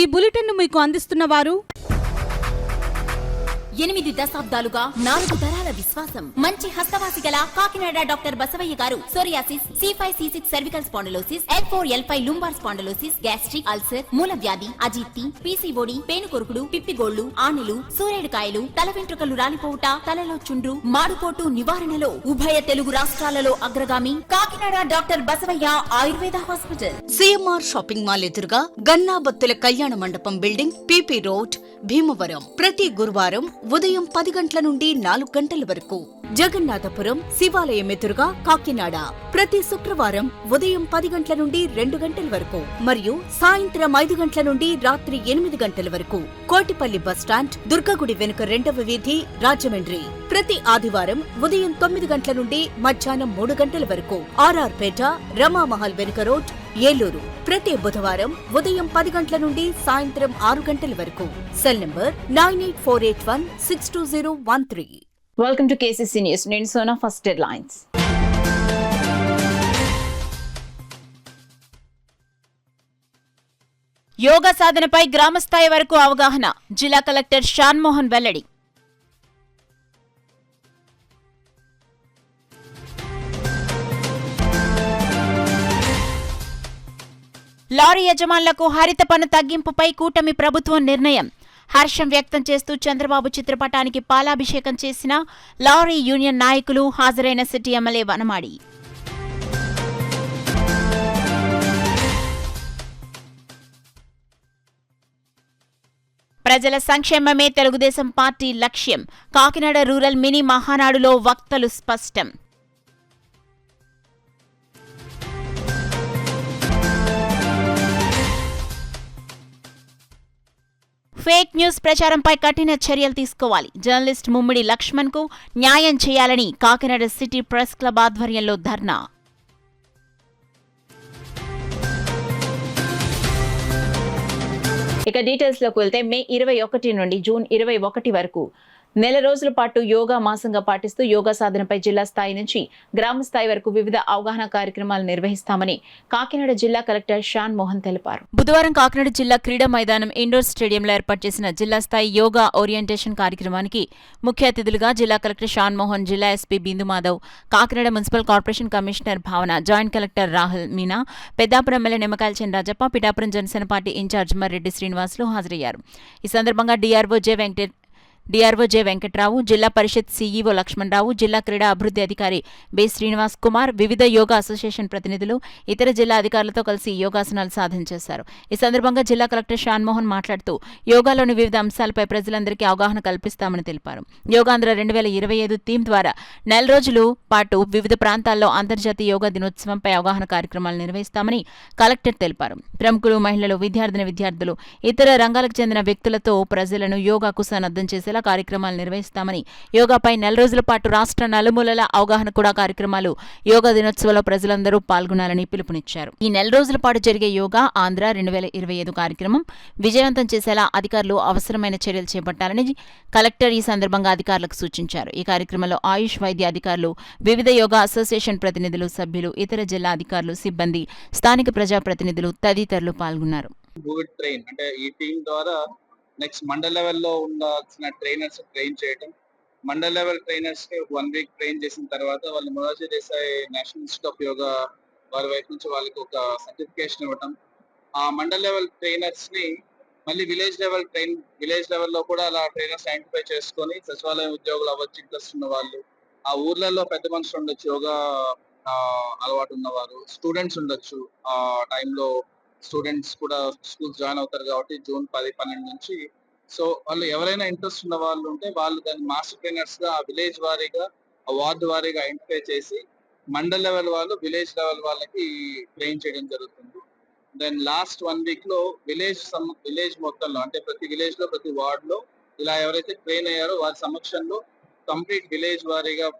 ఈ బులెటిన్ మీకు అందిస్తున్న వారు 8 దశాబ్దాలుగా 4 తరాల విశ్వాసం. మంచి హస్తవాసి గల కాకినాడ డాక్టర్ బసవయ్య గారు psoriasis, C5C6 cervical spondylosis, L4L5 lumbar spondylosis, gastric ulcer, మూల వ్యాధి, అజీర్తి, PCOD, పేనుకొరుకుడు, పిప్పిగోళ్లు, ఆనెలు, సూరేడుకాయలు, తల వెంట్రుకలు రాలిపోవుట, తలలో చుండ్రు, మాడుకోటు నివారణలో ఉభయ తెలుగు రాష్ట్రాలలో అగ్రగామి Kakinada doctor Basavaiah Ayurveda hospital. CMR shopping mall ఎదురుగా గన్నాబత్తుల కళ్యాణ మండపం బిల్డింగ్, PP రోడ్, భీమవరం. ప్రతి గురువారం ఉదయం 10 గంటల నుండి 4 గంటల వరకు. జగన్నాథపురం శివాలయం ఎదురుగా కాకినాడ ప్రతి శుక్రవారం ఉదయం 10 గంటల నుండి 2 గంటల వరకు మరియు సాయంత్రం 5 గంటల నుండి రాత్రి 8 గంటల వరకు. కోటిపల్లి బస్టాండ్, దుర్గగుడి వెనుక 2వ వీధి, రాజమండ్రి. ప్రతి ఆదివారం ఉదయం 9 గంటల నుండి మధ్యాహ్నం 3 గంటల వరకు. RR పేట, రమామహల్ వెనుక రోడ్, ఏలూరు. ప్రతి బుధవారం ఉదయం 10 గంటల నుండి సాయంత్రం 6 గంటల వరకు. Cell number 9848162013. Welcome to KCC news. నేను సోనా. First headlines. యోగా సాధనపై గ్రామస్థాయి వరకు అవగాహన. జిల్లా కలెక్టర్ షాన్ మోహన్ వెల్లడి. లారీ యజమానులకు హరిత పన్ను తగ్గింపుపై కూటమి ప్రభుత్వం నిర్ణయం. హర్షం వ్యక్తం చేస్తూ చంద్రబాబు చిత్రపటానికి పాలాభిషేకం చేసిన లారీ యూనియన్ నాయకులు, హాజరైన సిటీ ఎమ్మెల్యే వనమాడి. ప్రజల సంక్షేమమే తెలుగుదేశం పార్టీ లక్ష్యం. కాకినాడ రూరల్ మినీ మహానాడులో వక్తలు స్పష్టం. ఫేక్ న్యూస్ ప్రచారంపై కఠిన చర్యలు తీసుకోవాలి. జర్నలిస్ట్ ముమ్మిడి లక్ష్మణ్ కు న్యాయం చేయాలని కాకినాడ సిటీ ప్రెస్ క్లబ్ ఆధ్వర్యంలో ధర్నా. ఇక డీటెయిల్స్ లోకి వెళ్తే మే 21 నుండి జూన్ 21 వరకు నెల రోజుల పాటు యోగా మాసంగా పాటిస్తూ యోగా సాధనపై జిల్లా స్థాయి నుంచి గ్రామ స్థాయి వరకు వివిధ అవగాహన కార్యక్రమాలు నిర్వహిస్తామని కాకినాడ జిల్లా కలెక్టర్ షాన్ మోహన్ తెలిపారు. బుధవారం కాకినాడ జిల్లా క్రీడా మైదానం ఇండోర్ స్టేడియంలో ఏర్పాటు చేసిన జిల్లా స్థాయి యోగా ఓరియంటేషన్ కార్యక్రమానికి ముఖ్య అతిథులుగా జిల్లా కలెక్టర్ షాన్ మోహన్, జిల్లా SP Bindu Madhav, Kakinada municipal corporation commissioner Bhavana, joint collector Rahul Meena, Peddapuram MLA Nimmakayala Chennarajappa, Pithapuram Janasena party incharge Marreddy Srinivasulu హాజరయ్యారు. ఈ సందర్భంగా డిఆర్ఓ జె వెంకట్రావు, జిల్లా పరిషత్ సీఈఓ లక్ష్మణరావు, జిల్లా క్రీడా అభివృద్ధి అధికారి బి శ్రీనివాస్ కుమార్, వివిధ యోగా అసోసియేషన్ ప్రతినిధులు, ఇతర జిల్లా అధికారులతో కలిసి యోగాసనాలు సాధన చేశారు. ఈ సందర్భంగా జిల్లా కలెక్టర్ షాన్ మోహన్ మాట్లాడుతూ యోగాలోని వివిధ అంశాలపై ప్రజలందరికీ అవగాహన కల్పిస్తామని తెలిపారు. యోగాంధ్ర 2025 థీమ్ ద్వారా నెల రోజుల పాటు వివిధ ప్రాంతాల్లో అంతర్జాతీయ యోగా దినోత్సవంపై అవగాహన కార్యక్రమాలు నిర్వహిస్తామని కలెక్టర్ తెలిపారు. ప్రముఖులు, మహిళలు, విద్యార్థులు, ఇతర రంగాలకు చెందిన వ్యక్తులతో ప్రజలను యోగాకు సన్నద్ధం చేసేలా కార్యక్రమాలు నిర్వహిస్తామని, యోగాపై నెల రోజుల పాటు రాష్ట్ర నలుమూలల అవగాహన కూడా కార్యక్రమాలు యోగా దినోత్సవంలో ప్రజలందరూ పాల్గొనాలని పిలుపునిచ్చారు. ఈ నెల రోజుల పాటు జరిగే యోగా ఆంధ్ర 2025 కార్యక్రమం విజయవంతం చేసేలా అధికారులు అవసరమైన చర్యలు చేపట్టాలని కలెక్టర్ ఈ సందర్భంగా అధికారులకు సూచించారు. ఈ కార్యక్రమంలో ఆయుష్ వైద్య అధికారులు, వివిధ యోగా అసోసియేషన్ ప్రతినిధులు, సభ్యులు, ఇతర జిల్లా అధికారులు, సిబ్బంది, స్థానిక ప్రజాప్రతినిధులు తదితరులు పాల్గొన్నారు. నెక్స్ట్ మండల్ లెవెల్లో ఉండాల్సిన ట్రైనర్స్ ట్రైన్ చేయడం, మండల్ లెవెల్ ట్రైనర్స్ ని 1 వీక్ ట్రైన్ చేసిన తర్వాత వాళ్ళు Morarji Desai national institute of yoga వారి వైపు నుంచి వాళ్ళకి ఒక సర్టిఫికేషన్ ఇవ్వటం, ఆ మండల్ లెవెల్ ట్రైనర్స్ ని మళ్ళీ విలేజ్ లెవెల్లో కూడా అలా ట్రైనర్స్ ఐడెంటిఫై చేసుకొని సచివాలయం ఉద్యోగులు అవ్వచ్చు, ఇంట్రెస్ట్ ఉన్న వాళ్ళు, ఆ ఊర్లలో పెద్ద మనుషులు ఉండొచ్చు, యోగా అలవాటు ఉన్నవారు, స్టూడెంట్స్ ఉండొచ్చు. ఆ టైంలో స్టూడెంట్స్ కూడా స్కూల్స్ జాయిన్ అవుతారు కాబట్టి జూన్ 10-12 నుంచి. సో వాళ్ళు ఎవరైనా ఇంట్రెస్ట్ ఉన్న వాళ్ళు ఉంటే వాళ్ళు దాన్ని మాస్టర్ ట్రైనర్స్ గా విలేజ్ వారీగా, వార్డు వారీగా ఐడెంటిఫై చేసి మండల్ లెవెల్ వాళ్ళు, విలేజ్ లెవెల్ వాళ్ళకి ట్రైన్ చేయడం జరుగుతుంది. దెన్ లాస్ట్ 1 వీక్ లో విలేజ్ మొత్తంలో, అంటే ప్రతి విలేజ్ లో, ప్రతి వార్డ్ లో ఇలా ఎవరైతే ట్రైన్ అయ్యారో వారి సమక్షంలో కంప్లీట్ విలేజ్ వారీగా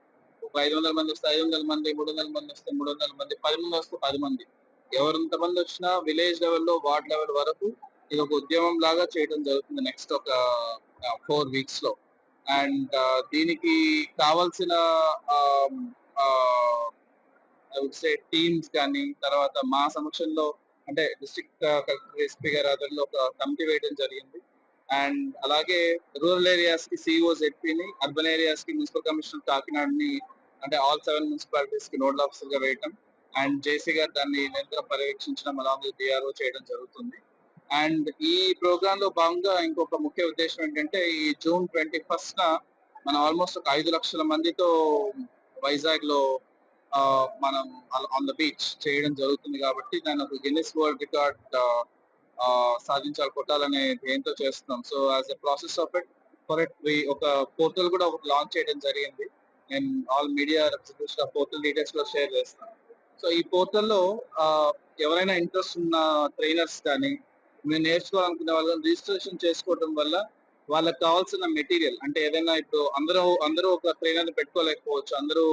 500 మంది వస్తే 500 మంది, 300 మంది వస్తే 300 మంది, 10 మంది వస్తే 10 మంది, ఎవరెంతమంది వచ్చినా విలేజ్ లెవెల్లో, వార్డ్ లెవెల్ వరకు ఇది ఒక ఉద్యమం లాగా చేయడం జరుగుతుంది నెక్స్ట్ ఒక 4 వీక్స్ లో. అండ్ దీనికి కావాల్సిన టీమ్స్ కానీ, తర్వాత మా సమక్షంలో అంటే డిస్ట్రిక్ట్ కలెక్టర్ ఎస్పీ గారి ఆధ్వర్యంలో ఒక కమిటీ వేయడం జరిగింది. అండ్ అలాగే రూరల్ ఏరియాస్ కి సిఇఓ జెడ్పీని, అర్బన్ ఏరియాస్ కి మున్సిపల్ కమిషనర్ కాకినాడని, అంటే ఆల్ 7 మున్సిపాలిటీస్ కి నోడల్ ఆఫీసర్ గా వేయటం అండ్ జేసీ గారు దాన్ని నిరంతరం పర్యవేక్షించడం, అలాగే డిఆర్ఓ చేయడం జరుగుతుంది. అండ్ ఈ ప్రోగ్రామ్ లో భాగంగా ఇంకొక ముఖ్య ఉద్దేశం ఏంటంటే, ఈ జూన్ 21న మనం ఆల్మోస్ట్ ఒక 5 లక్షల మందితో వైజాగ్ లో మనం ఆన్ ద బీచ్ చేయడం జరుగుతుంది. కాబట్టి దాన్ని ఒక గిన్నిస్ వరల్డ్ రికార్డ్ సాధించాలి, కొట్టాలనే ధ్యేయంతో చేస్తున్నాం. So as a process of it ఒక పోర్టల్ కూడా ఒకటి లాంచ్ చేయడం జరిగింది. నేను ఆల్ మీడియా రిప్రజెంటేటివ్స్ ఆ పోర్టల్ డీటెయిల్స్ లో షేర్ చేస్తాను. సో ఈ పోర్టల్లో ఎవరైనా ఇంట్రెస్ట్ ఉన్న ట్రైనర్స్ కానీ మీరు నేర్చుకోవాలనుకునే వాళ్ళని రిజిస్ట్రేషన్ చేసుకోవడం వల్ల వాళ్ళకి కావాల్సిన మెటీరియల్, అంటే ఏదైనా ఇప్పుడు అందరూ ఒక ట్రైనర్ పెట్టుకోలేకపోవచ్చు, అందరూ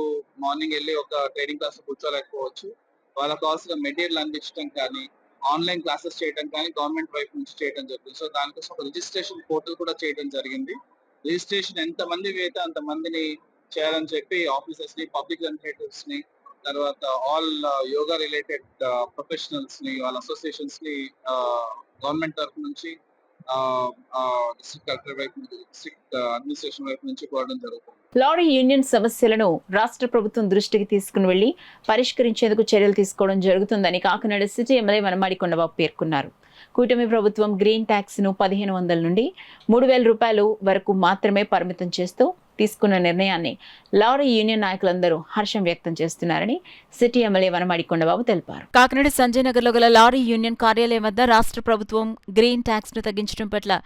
మార్నింగ్ వెళ్ళి ఒక ట్రైనింగ్ క్లాస్ కూర్చోలేకపోవచ్చు. వాళ్ళకి కావాల్సిన మెటీరియల్ అందించడం కానీ, ఆన్లైన్ క్లాసెస్ చేయడం కానీ గవర్నమెంట్ వైపు నుంచి చేయడం జరుగుతుంది. సో దానికోసం ఒక రిజిస్ట్రేషన్ పోర్టల్ కూడా చేయడం జరిగింది. రిజిస్ట్రేషన్ ఎంత మంది అయితే అంత మందిని చేయాలని చెప్పి ఆఫీసర్స్ ని, పబ్లిక్ రిప్రజెంటేటివ్స్ ని, తర్వాత ఆల్ యోగా రిలేటెడ్ ప్రొఫెషనల్స్ ని, వాళ్ళ అసోసియేషన్స్ ని గవర్నమెంట్ తరఫు నుంచి డిస్ట్రిక్ట్ కలెక్టర్ వైపు నుంచి, డిస్ట్రిక్ట్ అడ్మినిస్ట్రేషన్ వైపు నుంచి కోరడం జరుగుతుంది. లారీ యూనియన్ సమస్యలను రాష్ట్ర ప్రభుత్వం దృష్టికి తీసుకుని వెళ్లి పరిష్కరించేందుకు చర్యలు తీసుకోవడం జరుగుతుందని కాకినాడ సిటీ ఎమ్మెల్యే వనమాడి కొండబాబు పేర్కొన్నారు. కూటమి ప్రభుత్వం గ్రీన్ ట్యాక్స్ ను 1500 నుండి 3000 రూపాయలు వరకు మాత్రమే పరిమితం చేస్తూ తీసుకున్న నిర్ణయాన్ని లారీ యూనియన్ నాయకులందరూ హర్షం వ్యక్తం చేస్తున్నారని సిటీ ఎమ్మెల్యే వనమాడి కొండబాబు తెలిపారు. కాకినాడ సంజయ్ నగర్ లో గల లారీ యూనియన్ కార్యాలయం వద్ద రాష్ట్ర ప్రభుత్వం గ్రీన్ ట్యాక్స్ ను తగ్గించడం పట్ల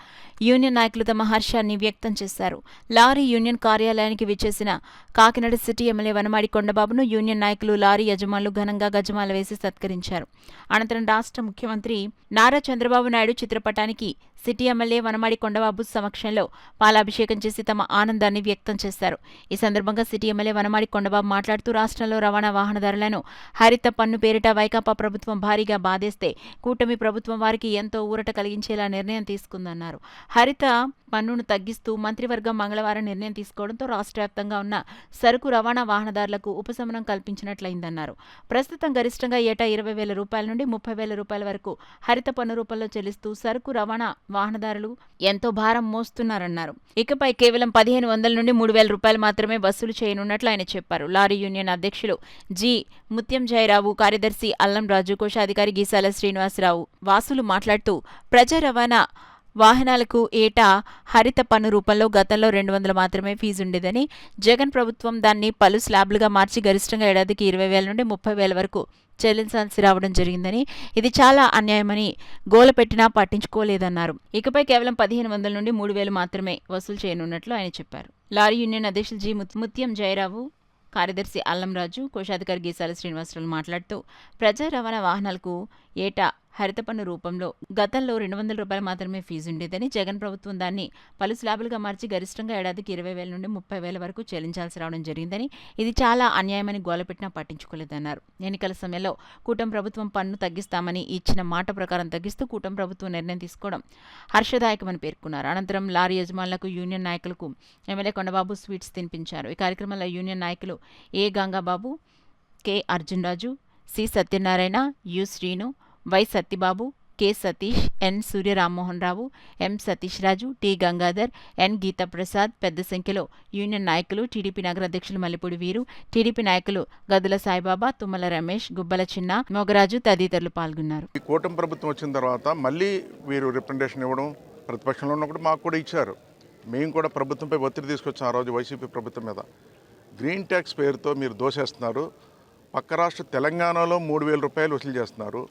యూనియన్ నాయకులు తమ హర్షాన్ని వ్యక్తం చేశారు. లారీ యూనియన్ కార్యాలయానికి విచ్చేసిన కాకినాడ సిటీ ఎమ్మెల్యే వనమాడి కొండబాబును యూనియన్ నాయకులు, లారీ యజమానులు ఘనంగా గజమాల వేసి సత్కరించారు. అనంతరం రాష్ట్ర ముఖ్యమంత్రి నారా చంద్రబాబు నాయుడు చిత్రపటానికి సిటీ ఎమ్మెల్యే వనమాడి కొండబాబు సమక్షంలో పాలాభిషేకం చేసి తమ ఆనందాన్ని వ్యక్తం చేశారు. ఈ సందర్భంగా సిటీ ఎమ్మెల్యే వనమాడి కొండబాబు మాట్లాడుతూ రాష్ట్రంలో రవాణా వాహనదారులను హరిత పన్ను పేరిట వైకాపా ప్రభుత్వం భారీగా బాధేస్తే కూటమి ప్రభుత్వం వారికి ఎంతో ఊరట కలిగించేలా నిర్ణయం తీసుకుందన్నారు. హరిత పన్నును తగ్గిస్తూ మంత్రివర్గం మంగళవారం నిర్ణయం తీసుకోవడంతో రాష్ట్ర వ్యాప్తంగా ఉన్న సరుకు రవాణా వాహనదారులకు ఉపశమనం కల్పించినట్లయిందన్నారు. ప్రస్తుతం గరిష్టంగా ఏటా 20,000 రూపాయల నుండి 30,000 రూపాయల వరకు హరిత పన్ను రూపంలో చెల్లిస్తూ సరుకు రవాణా వాహనదారులు ఎంతో భారం మోస్తున్నారన్నారు. ఇకపై కేవలం 1,500 నుండి 3,000 రూపాయలు మాత్రమే వసూలు చేయనున్నట్లు ఆయన చెప్పారు. లారీ యూనియన్ అధ్యక్షులు జి ముత్యంజయరావు, కార్యదర్శి అల్లం రాజు, కోశాధికారి గీసాల శ్రీనివాసరావు వాసులు మాట్లాడుతూ ప్రజా రవాణా వాహనాలకు ఏటా హరిత పన్ను రూపంలో గతంలో 200 మాత్రమే ఫీజుండేదని, జగన్ ప్రభుత్వం దాన్ని పలు స్లాబ్లుగా మార్చి గరిష్టంగా ఏడాదికి 20,000 నుండి 30,000 వరకు చెల్లించాల్సి రావడం జరిగిందని, ఇది చాలా అన్యాయమని గోలపెట్టినా పట్టించుకోలేదన్నారు. ఇకపై కేవలం 1,500 నుండి 3,000 మాత్రమే వసూలు చేయనున్నట్లు ఆయన చెప్పారు. లారీ యూనియన్ అధ్యక్షులు జి ముత్యం జయరావు, కార్యదర్శి అల్లంరాజు, కోశాధికారి గీసాల శ్రీనివాసరావు మాట్లాడుతూ ప్రజా రవాణా వాహనాలకు ఏటా హరిత పన్ను రూపంలో గతంలో 200 రూపాయలు మాత్రమే ఫీజుండేదని, జగన్ ప్రభుత్వం దాన్ని పలు స్లాబులుగా మార్చి గరిష్టంగా ఏడాదికి 20,000 నుండి 30,000 వరకు చెల్లించాల్సి రావడం జరిగిందని, ఇది చాలా అన్యాయమని గోలపెట్టినా పట్టించుకోలేదన్నారు. ఎన్నికల సమయంలో కూటమి ప్రభుత్వం పన్ను తగ్గిస్తామని ఇచ్చిన మాట ప్రకారం తగ్గిస్తూ కూటమి ప్రభుత్వం నిర్ణయం తీసుకోవడం హర్షదాయకమని పేర్కొన్నారు. అనంతరం లారీ యజమానులకు, యూనియన్ నాయకులకు ఎమ్మెల్యే కొండబాబు స్వీట్స్ తినిపించారు. ఈ కార్యక్రమంలో యూనియన్ నాయకులు A Gangababu, K Arjunraju, C Satyanarayana, U Srinu, Y Satyababu, K Satish, N Suryarammohan Rao, M Satish Raju, T Gangadhar, N Geetaprasad, పెద్ద సంఖ్యలో యూనియన్ నాయకులు, టీడీపీ నగర అధ్యక్షులు మల్లిపూడి వీరు, టీడీపీ నాయకులు గదుల సాయిబాబా, తుమ్మల రమేష్, గుబ్బల చిన్న, మొగరాజు తదితరులు పాల్గొన్నారు. ఈ కూటమి ప్రభుత్వం వచ్చిన తర్వాత మళ్ళీ వీరు రిప్రజెంటేషన్ ఇవ్వడం, ప్రతిపక్షంలో ఉన్నప్పుడు మాకు కూడా ఇచ్చారు. మేము కూడా ప్రభుత్వంపై ఒత్తిడి తీసుకొచ్చాం ఆ రోజు వైసీపీ ప్రభుత్వం మీద. గ్రీన్ ట్యాక్స్ పేరుతో మీరు దోసేస్తున్నారు, పక్క రాష్ట్ర తెలంగాణలో 3,000 రూపాయలు వసూలు చేస్తున్నారు,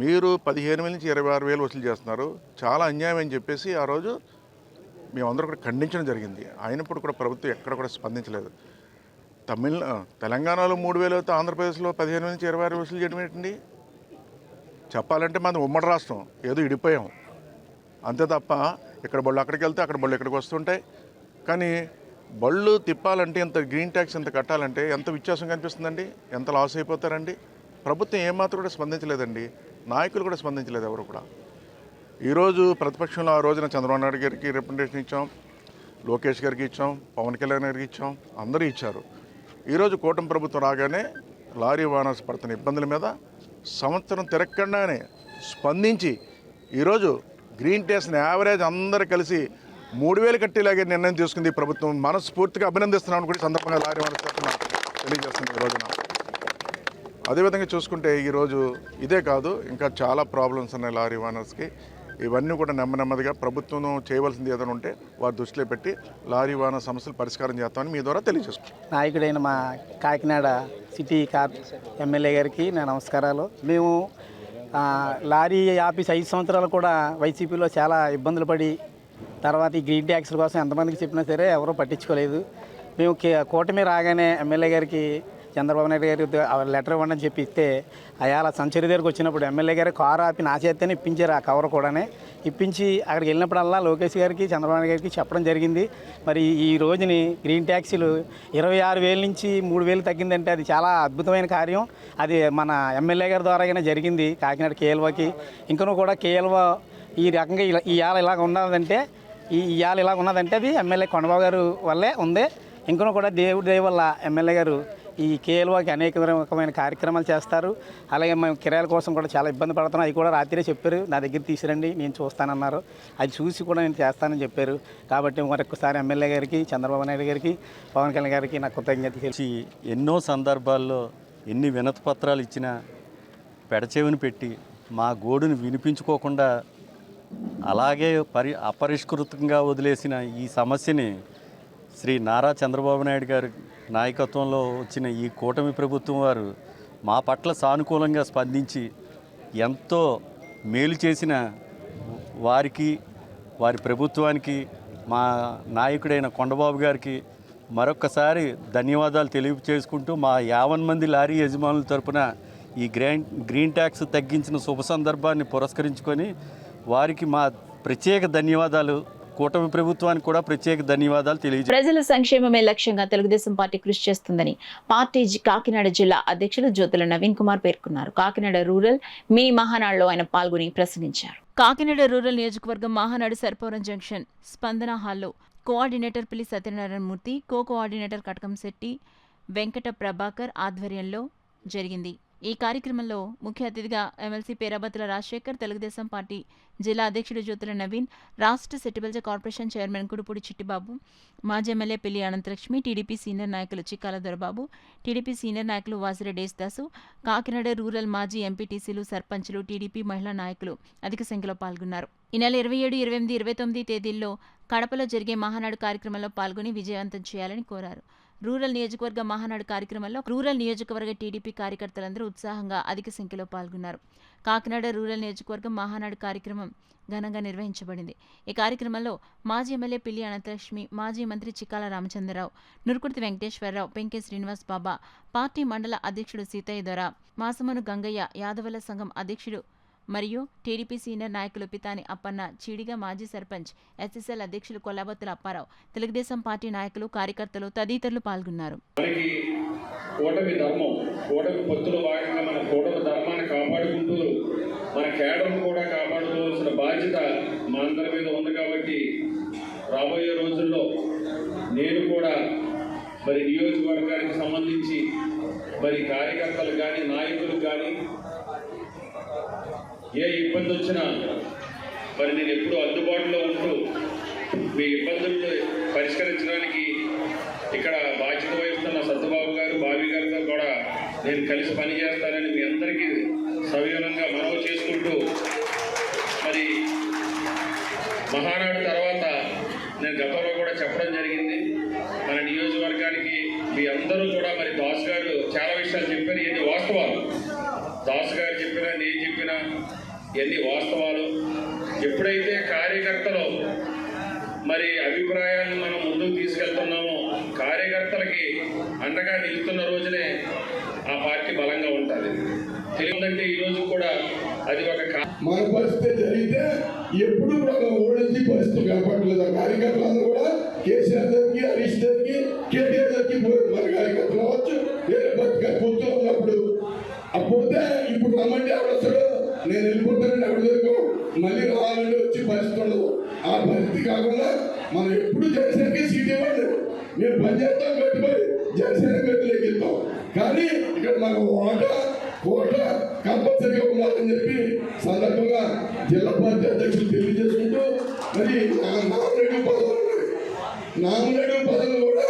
మీరు 15,000 నుంచి 26,000 వసూలు చేస్తున్నారు, చాలా అన్యాయం అని చెప్పేసి ఆ రోజు మేమందరూ కూడా ఖండించడం జరిగింది. అయినప్పుడు కూడా ప్రభుత్వం ఎక్కడ కూడా స్పందించలేదు. తెలంగాణలో 3,000 అయితే ఆంధ్రప్రదేశ్లో 15,000 నుంచి 26,000 వసూలు చేయడం ఏంటండి? చెప్పాలంటే మనం ఉమ్మడి రాష్ట్రం, ఏదో ఇడిపోయాం అంతే తప్ప ఇక్కడ బళ్ళు అక్కడికి వెళ్తే అక్కడ బళ్ళు ఇక్కడికి వస్తుంటాయి. కానీ బళ్ళు తిప్పాలంటే ఎంత గ్రీన్ ట్యాక్స్ ఎంత కట్టాలంటే ఎంత వ్యత్యాసం కనిపిస్తుందండి, ఎంత లాస్ అయిపోతారండి. ప్రభుత్వం ఏమాత్రం కూడా స్పందించలేదండి, నాయకులు కూడా స్పందించలేదు ఎవరు కూడా. ఈరోజు ప్రతిపక్షంలో ఆ రోజున చంద్రబాబు నాయుడు గారికి రిప్రజెంటేషన్ ఇచ్చాం, లోకేష్ గారికి ఇచ్చాం, పవన్ కళ్యాణ్ గారికి ఇచ్చాం, అందరూ ఇచ్చారు. ఈరోజు కూటమి ప్రభుత్వం రాగానే లారీ వాహనాలు పడుతున్న ఇబ్బందుల మీద సంవత్సరం తిరగకుండానే స్పందించి ఈరోజు గ్రీన్ ట్యాక్స్ని యావరేజ్ అందరూ కలిసి 3,000 కట్టేలాగే నిర్ణయం తీసుకుంది ఈ ప్రభుత్వం. మనస్ఫూర్తిగా అభినందిస్తున్నాను కూడా ఈ సందర్భంగా లారీ ఓనర్స్ తరఫున తెలియజేస్తుంది ఈ రోజున. అదేవిధంగా చూసుకుంటే ఈరోజు ఇదే కాదు, ఇంకా చాలా ప్రాబ్లమ్స్ ఉన్నాయి లారీ ఓనర్స్కి. ఇవన్నీ కూడా నెమ్మదిగా ప్రభుత్వం చేయవలసింది ఏదైనా ఉంటే వారి దృష్టిలో పెట్టి లారీ ఓనర్ సమస్యలు పరిష్కారం చేస్తామని మీ ద్వారా తెలియజేసుకుంటాం. నాయకుడైన మా కాకినాడ సిటీ ఎమ్మెల్యే గారికి నా నమస్కారాలు. మేము లారీ ఆఫీస్ 5 సంవత్సరాలు కూడా వైసీపీలో చాలా ఇబ్బందులు పడి తర్వాత ఈ గ్రీన్ ట్యాక్స్ల కోసం ఎంతమందికి చెప్పినా సరే ఎవరూ పట్టించుకోలేదు. మేము కూటమి రాగానే ఎమ్మెల్యే గారికి చంద్రబాబు నాయుడు గారి లెటర్ ఇవ్వండి అని చెప్పి ఇస్తే అయాల సంచరి దగ్గరికి వచ్చినప్పుడు ఎమ్మెల్యే గారు కారు ఆపి నా చేతనే ఇప్పించారు. ఆ కవర్ కూడానే ఇప్పించి అక్కడికి వెళ్ళినప్పుడల్లా లోకేష్ గారికి చంద్రబాబు నాయుడు గారికి చెప్పడం జరిగింది. మరి ఈ రోజుని గ్రీన్ ట్యాక్సీలు 26,000 నుంచి 3,000 తగ్గిందంటే అది చాలా అద్భుతమైన కార్యం. అది మన ఎమ్మెల్యే గారి ద్వారాగానే జరిగింది కాకినాడ కేఎల్ఓకి. ఇంకనూ కూడా కేఎల్ఓ ఈ రకంగా ఇవాళ ఇలాగ ఉన్నదంటే ఇవాళ ఇలాగ ఉన్నదంటే అది ఎమ్మెల్యే కొండబాబు గారు వల్లే ఉంది. ఇంకనూ కూడా దేవుడి దయ వల్ల ఎమ్మెల్యే గారు ఈ కేఎల్ఓకి అనేక రకమైన కార్యక్రమాలు చేస్తారు. అలాగే మేము కిరాయిల కోసం కూడా చాలా ఇబ్బంది పడుతున్నాం. అవి కూడా రాత్రే చెప్పారు, నా దగ్గర తీసుకురండి నేను చూస్తానన్నారు. అది చూసి కూడా నేను చేస్తానని చెప్పారు. కాబట్టి మరొకసారి ఎమ్మెల్యే గారికి చంద్రబాబు నాయుడు గారికి పవన్ కళ్యాణ్ గారికి నా కృతజ్ఞతలు తెలిసి ఎన్నో సందర్భాల్లో ఎన్ని వినతి పత్రాలు ఇచ్చినా పెడచెవిని పెట్టి మా గోడును వినిపించుకోకుండా అలాగే అపరిష్కృతంగా వదిలేసిన ఈ సమస్యని శ్రీ నారా చంద్రబాబు నాయుడు గారి నాయకత్వంలో వచ్చిన ఈ కూటమి ప్రభుత్వం వారు మా పట్ల సానుకూలంగా స్పందించి ఎంతో మేలు చేసిన వారికి, వారి ప్రభుత్వానికి, మా నాయకుడైన కొండబాబు గారికి మరొక్కసారి ధన్యవాదాలు తెలియజేసుకుంటూ మా 50 మంది లారీ యజమానుల తరపున ఈ గ్రీన్ ట్యాక్స్ తగ్గించిన శుభ సందర్భాన్ని పురస్కరించుకొని వారికి మా ప్రత్యేక ధన్యవాదాలు, కూటమి ప్రభుత్వానికి కూడా ప్రత్యేక ధన్యవాదాలు తెలియజేస్తారు. ప్రజల సంక్షేమమే లక్ష్యంగా తెలుగుదేశం పార్టీ కృషి చేస్తుందని పార్టీ కాకినాడ జిల్లా అధ్యక్షులు జ్యోతుల నవీన్ కుమార్ పేర్కొన్నారు. కాకినాడ రూరల్ మినీ మహానాడులో ఆయన పాల్గొని ప్రసంగించారు. కాకినాడ రూరల్ నియోజకవర్గం మహానాడు సర్పవరం జంక్షన్ స్పందన హాల్లో కోఆర్డినేటర్ పిల్లి సత్యనారాయణ మూర్తి, కోఆర్డినేటర్ కటకం శెట్టి వెంకట ప్రభాకర్ ఆధ్వర్యంలో జరిగింది. ఈ కార్యక్రమంలో ముఖ్య అతిథిగా ఎమ్మెల్సీ పేరాబత్తుల రాజశేఖర్, తెలుగుదేశం పార్టీ జిల్లా అధ్యక్షుడు జ్యోతుల నవీన్, రాష్ట్ర సెట్టిబల్జ కార్పొరేషన్ చైర్మన్ కుడుపూడి చిట్టిబాబు, మాజీ ఎమ్మెల్యే పిల్లి అనంతలక్ష్మి, టీడీపీ సీనియర్ నాయకులు చిక్కాల దొరబాబు, టీడీపీ సీనియర్ నాయకులు వాసిరెడ్డి యేసుదాసు, కాకినాడ రూరల్ మాజీ ఎంపీటీసీలు, సర్పంచులు, టీడీపీ మహిళా నాయకులు అధిక సంఖ్యలో పాల్గొన్నారు. ఈ నెల 27, 28, 29 తేదీల్లో కడపలో జరిగే మహానాడు కార్యక్రమంలో పాల్గొని విజయవంతం చేయాలని కోరారు. రూరల్ నియోజకవర్గ మహానాడు కార్యక్రమంలో రూరల్ నియోజకవర్గ టీడీపీ కార్యకర్తలందరూ ఉత్సాహంగా అధిక సంఖ్యలో పాల్గొన్నారు. కాకినాడ రూరల్ నియోజకవర్గం మహానాడు కార్యక్రమం ఘనంగా నిర్వహించబడింది. ఈ కార్యక్రమంలో మాజీ ఎమ్మెల్యే పిల్లి అనంతలక్ష్మి, మాజీ మంత్రి చిక్కాల రామచంద్రరావు, నురుకుర్తి వెంకటేశ్వరరావు, పెంకే శ్రీనివాస్ బాబా, పార్టీ మండల అధ్యక్షుడు సీతయ్య దొర, మాసమను గంగయ్య, యాదవల సంఘం అధ్యక్షుడు మరియు టీడీపీ సీనియర్ నాయకులు పితాని అప్పన్న, చీడిగా మాజీ సర్పంచ్, ఎస్ఎస్ఎల్ అధ్యక్షులు కొల్లాబత్తుల అప్పారావు, తెలుగుదేశం పార్టీ నాయకులు, కార్యకర్తలు తదితరులు పాల్గొన్నారు. కూటమి ధర్మం, కూటమి పొత్తుల భాగంగా మన కూటమి ధర్మాన్ని కాపాడుకుంటూ మన కేడర్ను కూడా కాపాడుకోవాల్సిన బాధ్యత మనందరి మీద ఉంది. కాబట్టి రాబోయే రోజుల్లో నేను కూడా మరి నియోజకవర్గానికి సంబంధించి మరి కార్యకర్తలు కానీ నాయకులు కానీ ఏ ఇబ్బంది వచ్చినా మరి నేను ఎప్పుడూ అందుబాటులో ఉంటూ మీ ఇబ్బందులను పరిష్కరించడానికి ఇక్కడ బాధ్యత వహిస్తున్న సత్యబాబు గారు, బాబీ గారితో కూడా నేను కలిసి పనిచేస్తానని మీ అందరికీ సవివరంగా మనవి చేసుకుంటూ మరి మహానాడు తర్వాత నేను గతంలో కూడా చెప్పడం జరిగింది, మన నియోజకవర్గానికి మీ అందరూ కూడా మరి దాస్ గారు చాలా విషయాలు చెప్పారు. ఇవన్నీ వాస్తవాలు, దాస్ గారు చెప్పినా నేను చెప్పినా ఇవన్నీ వాస్తవాలు. ఎప్పుడైతే కార్యకర్తలు మరి అభిప్రాయాలను మనం ముందుకు తీసుకెళ్తున్నామో, కార్యకర్తలకి అండగా నిలుస్తున్న రోజునే ఆ పార్టీ బలంగా ఉంటుంది. తెలియదంటే ఈరోజు కూడా అది ఒక మన పరిస్థితి జరిగితే ఎప్పుడు కూడా ఓడించి పరిస్థితి కాపాడలేదు. కార్యకర్తలందరూ కూడా కేసీఆర్ దగ్గరికి, హరీష్ దగ్గరికి, కేటీఆర్ దగ్గరికి మన కార్యకర్తలు అవ్వచ్చు, వేరే పొత్తు ఉన్నప్పుడు అప్పుడే ఇప్పుడు రమ్మంటే ఎవడొస్తాడు, నేను వెళ్ళిపోతానండి ఎవరి దగ్గర మళ్ళీ రావాలంటే వచ్చి పరిస్థితి ఉండదు. ఆ పరిస్థితి కాకుండా మనం ఎప్పుడు జనసేనకి సీట్ ఇవ్వండి, మేము పనిచేస్తాం, పెట్టుబడి జనసేన గట్టిలోకి వెళ్తాం. కానీ ఇక్కడ మనకు వాటా కోట కంపల్సరీగా ఉండాలని చెప్పి సందర్భంగా జిల్లా పార్టీ అధ్యక్షులు తెలియజేసుకుంటూ మరి నామినేటివ్ పదవులు కూడా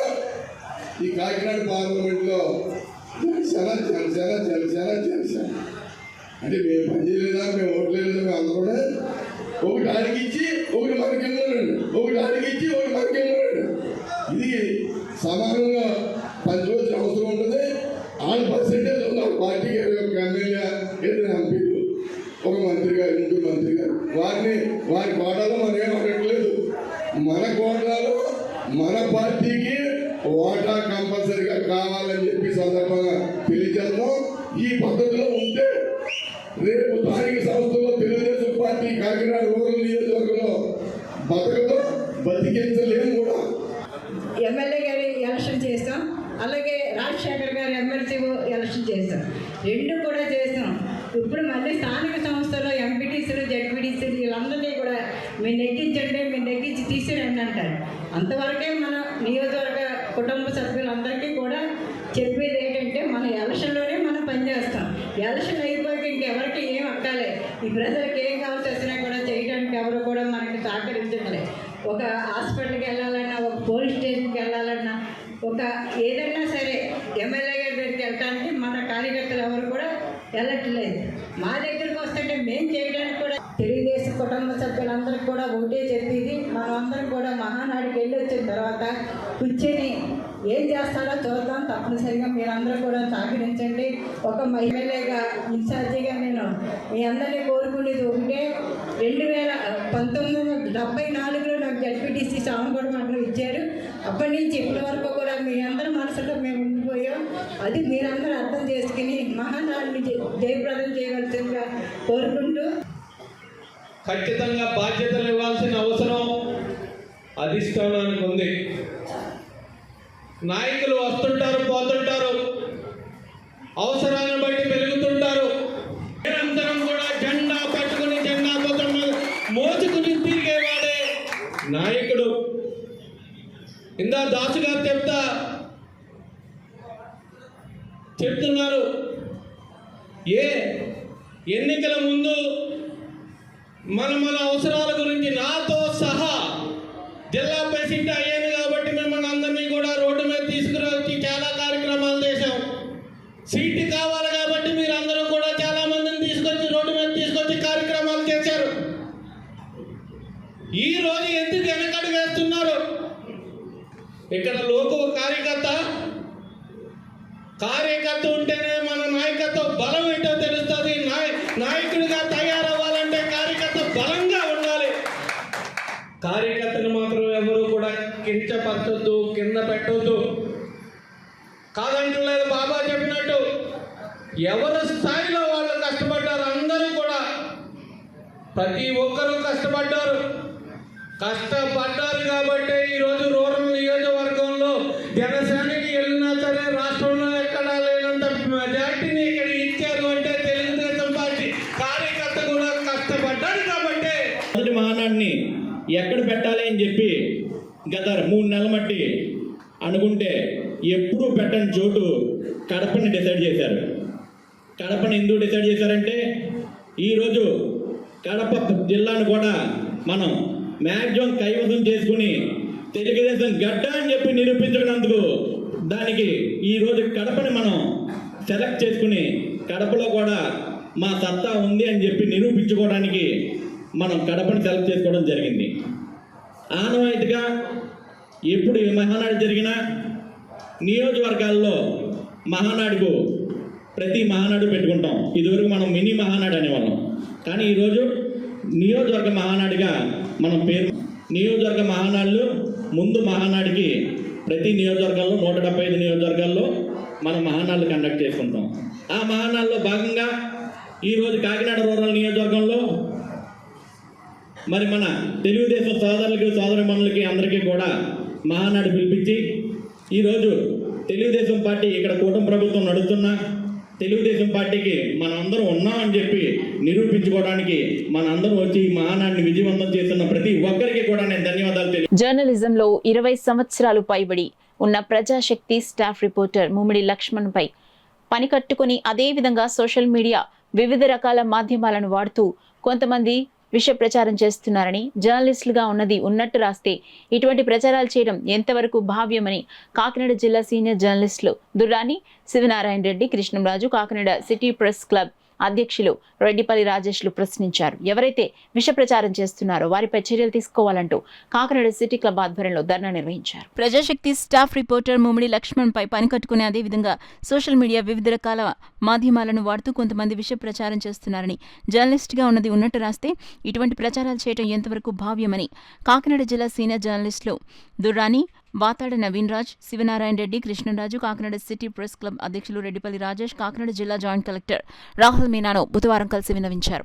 ఈ కాకినాడ పార్లమెంట్లో జనసేన అంటే మేము పనిచేయలేదా, మేము ఓట్లేదా, మేము అందరూ కూడా ఒకటి అడిగిచ్చి ఒకటి మనకెళ్ళాడు, ఒకటి అడిగిచ్చి ఒకటి మనకెళ్ళాడు. ఇది సమానంగా పంచుకోవాల్సిన అవసరం ఉంటుంది. 6% ఉంది ఒక పార్టీకి, ఒక ఎమ్మెల్యే, 2 ఎంపీలు, ఒక మంత్రి గారు, 3 మంత్రి గారు. వారి కోటాలో మనం ఏం అడగట్లేదు. మన కోటాలో మన పార్టీకి ఓటా కంపల్సరీగా కావాలని చెప్పి సందర్భంగా తెలియజేద్దాం. ఈ పద్ధతిలో ఉంటే రేపు స్థానిక సంస్థల్లో తెలుగుదేశం పార్టీ కాకినాడ రూరల్ నియోజకవర్గంలో బతికించలేము కూడా. ఎమ్మెల్యే గారి ఎలక్షన్ చేస్తాం, అలాగే రాజశేఖర్ గారి ఎమ్మెల్సీ ఎలక్షన్ చేస్తాం, 2 కూడా చేస్తాం. ఇప్పుడు మళ్ళీ స్థానిక సంస్థల్లో ఎంపీటీసీలు, జెడ్పీటీసీలు వీళ్ళందరినీ కూడా మీరు నెగ్గించండి, మీరు నెగ్గించి తీసిరండి అంటారు. అంతవరకే మన నియోజకవర్గ కుటుంబ సభ్యులందరికీ కూడా చెప్పేది ఏంటంటే మన ఎలక్షన్లోనే మనం పనిచేస్తాం. ఎలక్షన్ అయిపోయాక ఇంకెవరికి ఏం అక్కాలి, ఈ ప్రజలకు ఏం కావాల్సి వచ్చినా కూడా చేయడానికి ఎవరు కూడా మనకి సహకరించట్లేదు. ఒక హాస్పిటల్కి వెళ్ళాలన్నా, ఒక పోలీస్ స్టేషన్కి వెళ్ళాలన్నా, ఒక ఏదైనా సరే ఎమ్మెల్యే గారి దగ్గరికి వెళ్ళడానికి మన కార్యకర్తలు ఎవరు కూడా వెళ్ళట్లేదు. మా దగ్గరికి వస్తుంటే మేము చేయడానికి కూడా తెలుగుదేశం కుటుంబ సభ్యులందరికీ కూడా ఒకటే చెప్పేది, మనం అందరం కూడా మహానాడికి వెళ్ళి వచ్చిన తర్వాత కూర్చొని ఏం చేస్తారో చూద్దాం. తప్పనిసరిగా మీరందరూ కూడా సహకరించండి. ఒక ఎమ్మెల్యేగా ఇన్ఛార్జిగా నేను మీ అందరినీ కోరుకునేది ఒకటే, 1974లో నాకు జడ్పీటీసీ సామగూడ మండలం ఇచ్చారు. అప్పటి నుంచి ఇప్పటి వరకు కూడా మీ అందరి మనసులో మేము ఉండిపోయాం. అది మీరందరూ అర్థం చేసుకుని మహానాడిని జయప్రదం చేయవలసిందిగా కోరుకుంటూ, ఖచ్చితంగా బాధ్యతలు ఇవ్వాల్సిన అవసరం అధిష్టానానికి ఉంది. నాయకులు వస్తుంటారు, పోతుంటారు, అవసరాన్ని బట్టి పెరుగుతుంటారు. నిరంతరం కూడా జెండా పట్టుకుని జెండా మోచుకుని తిరిగేవాడే నాయకుడు. ఇందా దాసు గారు చెప్తున్నారు, ఎన్నికల ముందు మన అవసరాల గురించి నాతో సహా జిల్లా ప్రెసిడెంట్ అయ్యాను కాబట్టి మిమ్మల్ని అందరినీ కూడా రోడ్డు మీద తీసుకురావచ్చి చాలా కార్యక్రమాలు చేశాం. సీటు కావాలి కాబట్టి మీరు అందరూ కూడా చాలా మందిని తీసుకొచ్చి రోడ్డు మీద తీసుకొచ్చి కార్యక్రమాలు చేశారు. ఈ రోజు ఎందుకు వెనకడుగు వేస్తున్నారు? ఇక్కడ లోకు కార్యకర్త ఉంటేనే మన నాయకత్వ బలం ఏంటో తెలుస్తుంది. నాయకుడిగా తయారవ్వాలంటే కార్యకర్త బలంగా ఉండాలి. కార్యకర్తను మాత్రం ఎవరు కూడా కించపరచొద్దు, కింద పెట్టొద్దు. కాదంటలేదు, బాబా చెప్పినట్టు ఎవరి స్థాయిలో వాళ్ళు కష్టపడ్డారు. అందరూ కూడా ప్రతి ఒక్కరూ కష్టపడ్డారు కాబట్టి ఈరోజు రూరల్ నియోజకవర్గంలో జనసేనకి వెళ్ళినా సరే రాష్ట్రంలో ఎక్కడా లేనంత మెజార్టీని ఇక్కడ ఇచ్చారు అంటే తెలుగుదేశం పార్టీ కార్యకర్త కూడా కష్టపడ్డారు కాబట్టి. మొదటి మహానాడిని ఎక్కడ పెట్టాలి అని చెప్పి గత 3 నెలల మట్టి అనుకుంటే ఎప్పుడూ పెట్టని చోటు కడపని డిసైడ్ చేశారు. కడపని ఎందుకు డిసైడ్ చేశారంటే ఈరోజు కడప జిల్లాను కూడా మనం మ్యాక్సిమం కైవసం చేసుకుని తెలుగుదేశం గడ్డ అని చెప్పి నిరూపించుకున్నందుకు దానికి ఈరోజు కడపని మనం సెలెక్ట్ చేసుకుని కడపలో కూడా మా సత్తా ఉంది అని చెప్పి నిరూపించుకోవడానికి మనం కడపని సెలెక్ట్ చేసుకోవడం జరిగింది. ఆనవాయితీగా ఎప్పుడు మహానాడు జరిగినా నియోజకవర్గాల్లో మహానాడుకు ప్రతి మహానాడు పెట్టుకుంటాం. ఇదివరకు మనం మినీ మహానాడు అనేవాళ్ళం, కానీ ఈరోజు నియోజకవర్గ మహానాడుగా మనం పేరు. నియోజకవర్గ మహానాడులు ముందు మహానాడికి ప్రతి నియోజకవర్గంలో 175 నియోజకవర్గాల్లో మనం మహానాడులు కండక్ట్ చేసుకుంటాం. ఆ మహానాడులో భాగంగా ఈరోజు కాకినాడ రూరల్ నియోజకవర్గంలో మరి మన తెలుగుదేశం సోదరులకి సోదరిమణులకి అందరికీ కూడా మహానాడు పిలిపించి ఈరోజు తెలుగుదేశం పార్టీ ఇక్కడ కూటమి ప్రభుత్వం నడుస్తున్నా తెలుగుదేశం పార్టీకి మనందరం ఉన్నామని చెప్పి నిరూపించుకోవడానికి మనందరం వచ్చి ఈ మహానాడిని విజయవంతం చేస్తున్న ప్రతి ఒక్కరికి కూడా నేను ధన్యవాదాలు. జర్నలిజంలో 20 సంవత్సరాలు పైబడి ఉన్న ప్రజాశక్తి స్టాఫ్ రిపోర్టర్ ముమ్మిడి లక్ష్మణ్పై పని కట్టుకుని అదే విధంగా సోషల్ మీడియా వివిధ రకాల మాధ్యమాలను వాడుతూ కొంతమంది విష ప్రచారం చేస్తున్నారని, జర్నలిస్టులుగా ఉన్నది ఉన్నట్టు రాస్తే ఇటువంటి ప్రచారాలు చేయడం ఎంతవరకు భావ్యమని కాకినాడ జిల్లా సీనియర్ జర్నలిస్టులు Durrani Sivanarayana Reddy, Krishnamraju, Kakinada city press club అధ్యక్షులు రెడ్డిపల్లి రాజేష్లు ప్రశ్నించారు. ఎవరైతే విష ప్రచారం చేస్తున్నారో వారిపై చర్యలు తీసుకోవాలంటూ కాకినాడ సిటీ క్లబ్ ఆధ్వర్యంలో ధర్నా నిర్వహించారు. ప్రజాశక్తి స్టాఫ్ రిపోర్టర్ ముమ్మిడి లక్ష్మణ్ పై పని కట్టుకునే అదేవిధంగా సోషల్ మీడియా వివిధ రకాల మాధ్యమాలను వాడుతూ కొంతమంది విష ప్రచారం చేస్తున్నారని, జర్నలిస్టుగా ఉన్నది ఉన్నట్టు రాస్తే ఇటువంటి ప్రచారాలు చేయడం ఎంతవరకు భావ్యమని కాకినాడ జిల్లా సీనియర్ జర్నలిస్టులు Durrani, Vatada Naveen Raj, Sivanarayana Reddy, Krishnaraju, Kakinada city press club అధ్యక్షులు రెడ్డిపల్లి రాజేష్, కాకినాడ జిల్లా జాయింట్ కలెక్టర్ రాహుల్ మీనాను బుధవారం కలిసి విన్నవించారు.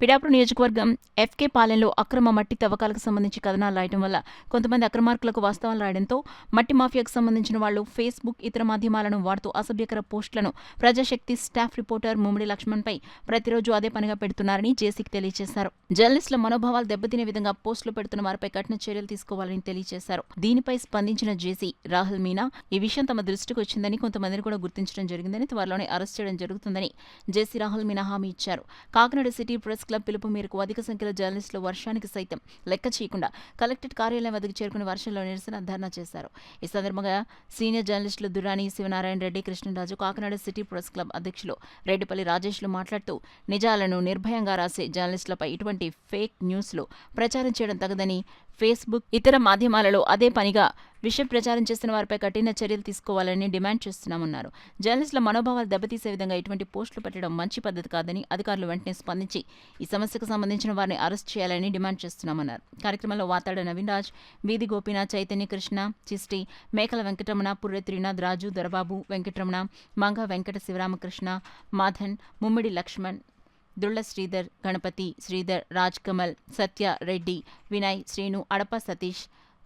పిఠాపురం నియోజకవర్గం ఎఫ్కే పాలెంలో అక్రమ మట్టి తవ్వకాలకు సంబంధించి కథనాలు రాయడం వల్ల కొంతమంది అక్రమార్కులకు వాస్తవాలు రాయడంతో మట్టి మాఫియాకు సంబంధించిన వాళ్లు ఫేస్బుక్, ఇతర మాధ్యమాలను వాడుతూ అసభ్యకర పోస్టులను ప్రజాశక్తి స్టాఫ్ రిపోర్టర్ ముమ్మిడి లక్ష్మణ్పై ప్రతిరోజు అదే పనిగా పెడుతున్నారని జేసీకి తెలియజేశారు. జర్నలిస్టుల మనోభావాలు దెబ్బతినే విధంగా పోస్టులు పెడుతున్న వారిపై కఠిన చర్యలు తీసుకోవాలని తెలియజేశారు. దీనిపై స్పందించిన జేసీ రాహుల్ మీనా ఈ విషయం తమ దృష్టికి వచ్చిందని, కొంతమందిని కూడా గుర్తించడం జరిగిందని, త్వరలోనే అరెస్ట్ చేయడం జరుగుతుందని జేసీ రాహుల్ మీనా హామీ ఇచ్చారు. కాకినాడ సిటీ ప్రెస్ క్లబ్ పిలుపు మేరకు అధిక సంఖ్యలో జర్నలిస్టులు వర్షానికి సైతం లెక్క చేయకుండా కలెక్టరేట్ కార్యాలయం వద్దకు చేరుకుని వర్షంలో నిరసన ధర్నా చేశారు. ఈ సందర్భంగా సీనియర్ జర్నలిస్టులు Durrani Sivanarayana Reddy, Krishnaraju, Kakinada city press club అధ్యక్షులు రెడ్డిపల్లి రాజేష్లు మాట్లాడుతూ నిజాలను నిర్భయంగా రాసే జర్నలిస్టులపై ఇటువంటి ఫేక్ న్యూస్లు ప్రచారం చేయడం తగదని, ఫేస్బుక్, ఇతర మాధ్యమాలలో అదే పనిగా విషయం ప్రచారం చేస్తున్న వారిపై కఠిన చర్యలు తీసుకోవాలని డిమాండ్ చేస్తున్నామన్నారు. జర్నలిస్టుల మనోభావాలు దెబ్బతీసే విధంగా ఇటువంటి పోస్టులు పెట్టడం మంచి పద్ధతి కాదని, అధికారులు వెంటనే స్పందించి ఈ సమస్యకు సంబంధించిన వారిని అరెస్ట్ చేయాలని డిమాండ్ చేస్తున్నామన్నారు. కార్యక్రమంలో వాతాడ నవీన్ రాజ్, వీధి గోపీనాథ్, చైతన్య, కృష్ణ, చిస్టి, మేకల వెంకటరమణ, పుర్రె త్రినాథ్, రాజు, దొరబాబు, వెంకటరమణ, మంగ వెంకట శివరామకృష్ణ, మాధన్, ముమ్మిడి లక్ష్మణ్, దుళ్ళ శ్రీధర్, గణపతి, శ్రీధర్, రాజ్ కమల్, సత్య, రెడ్డి, వినయ్, శ్రీను, అడప సతీష్,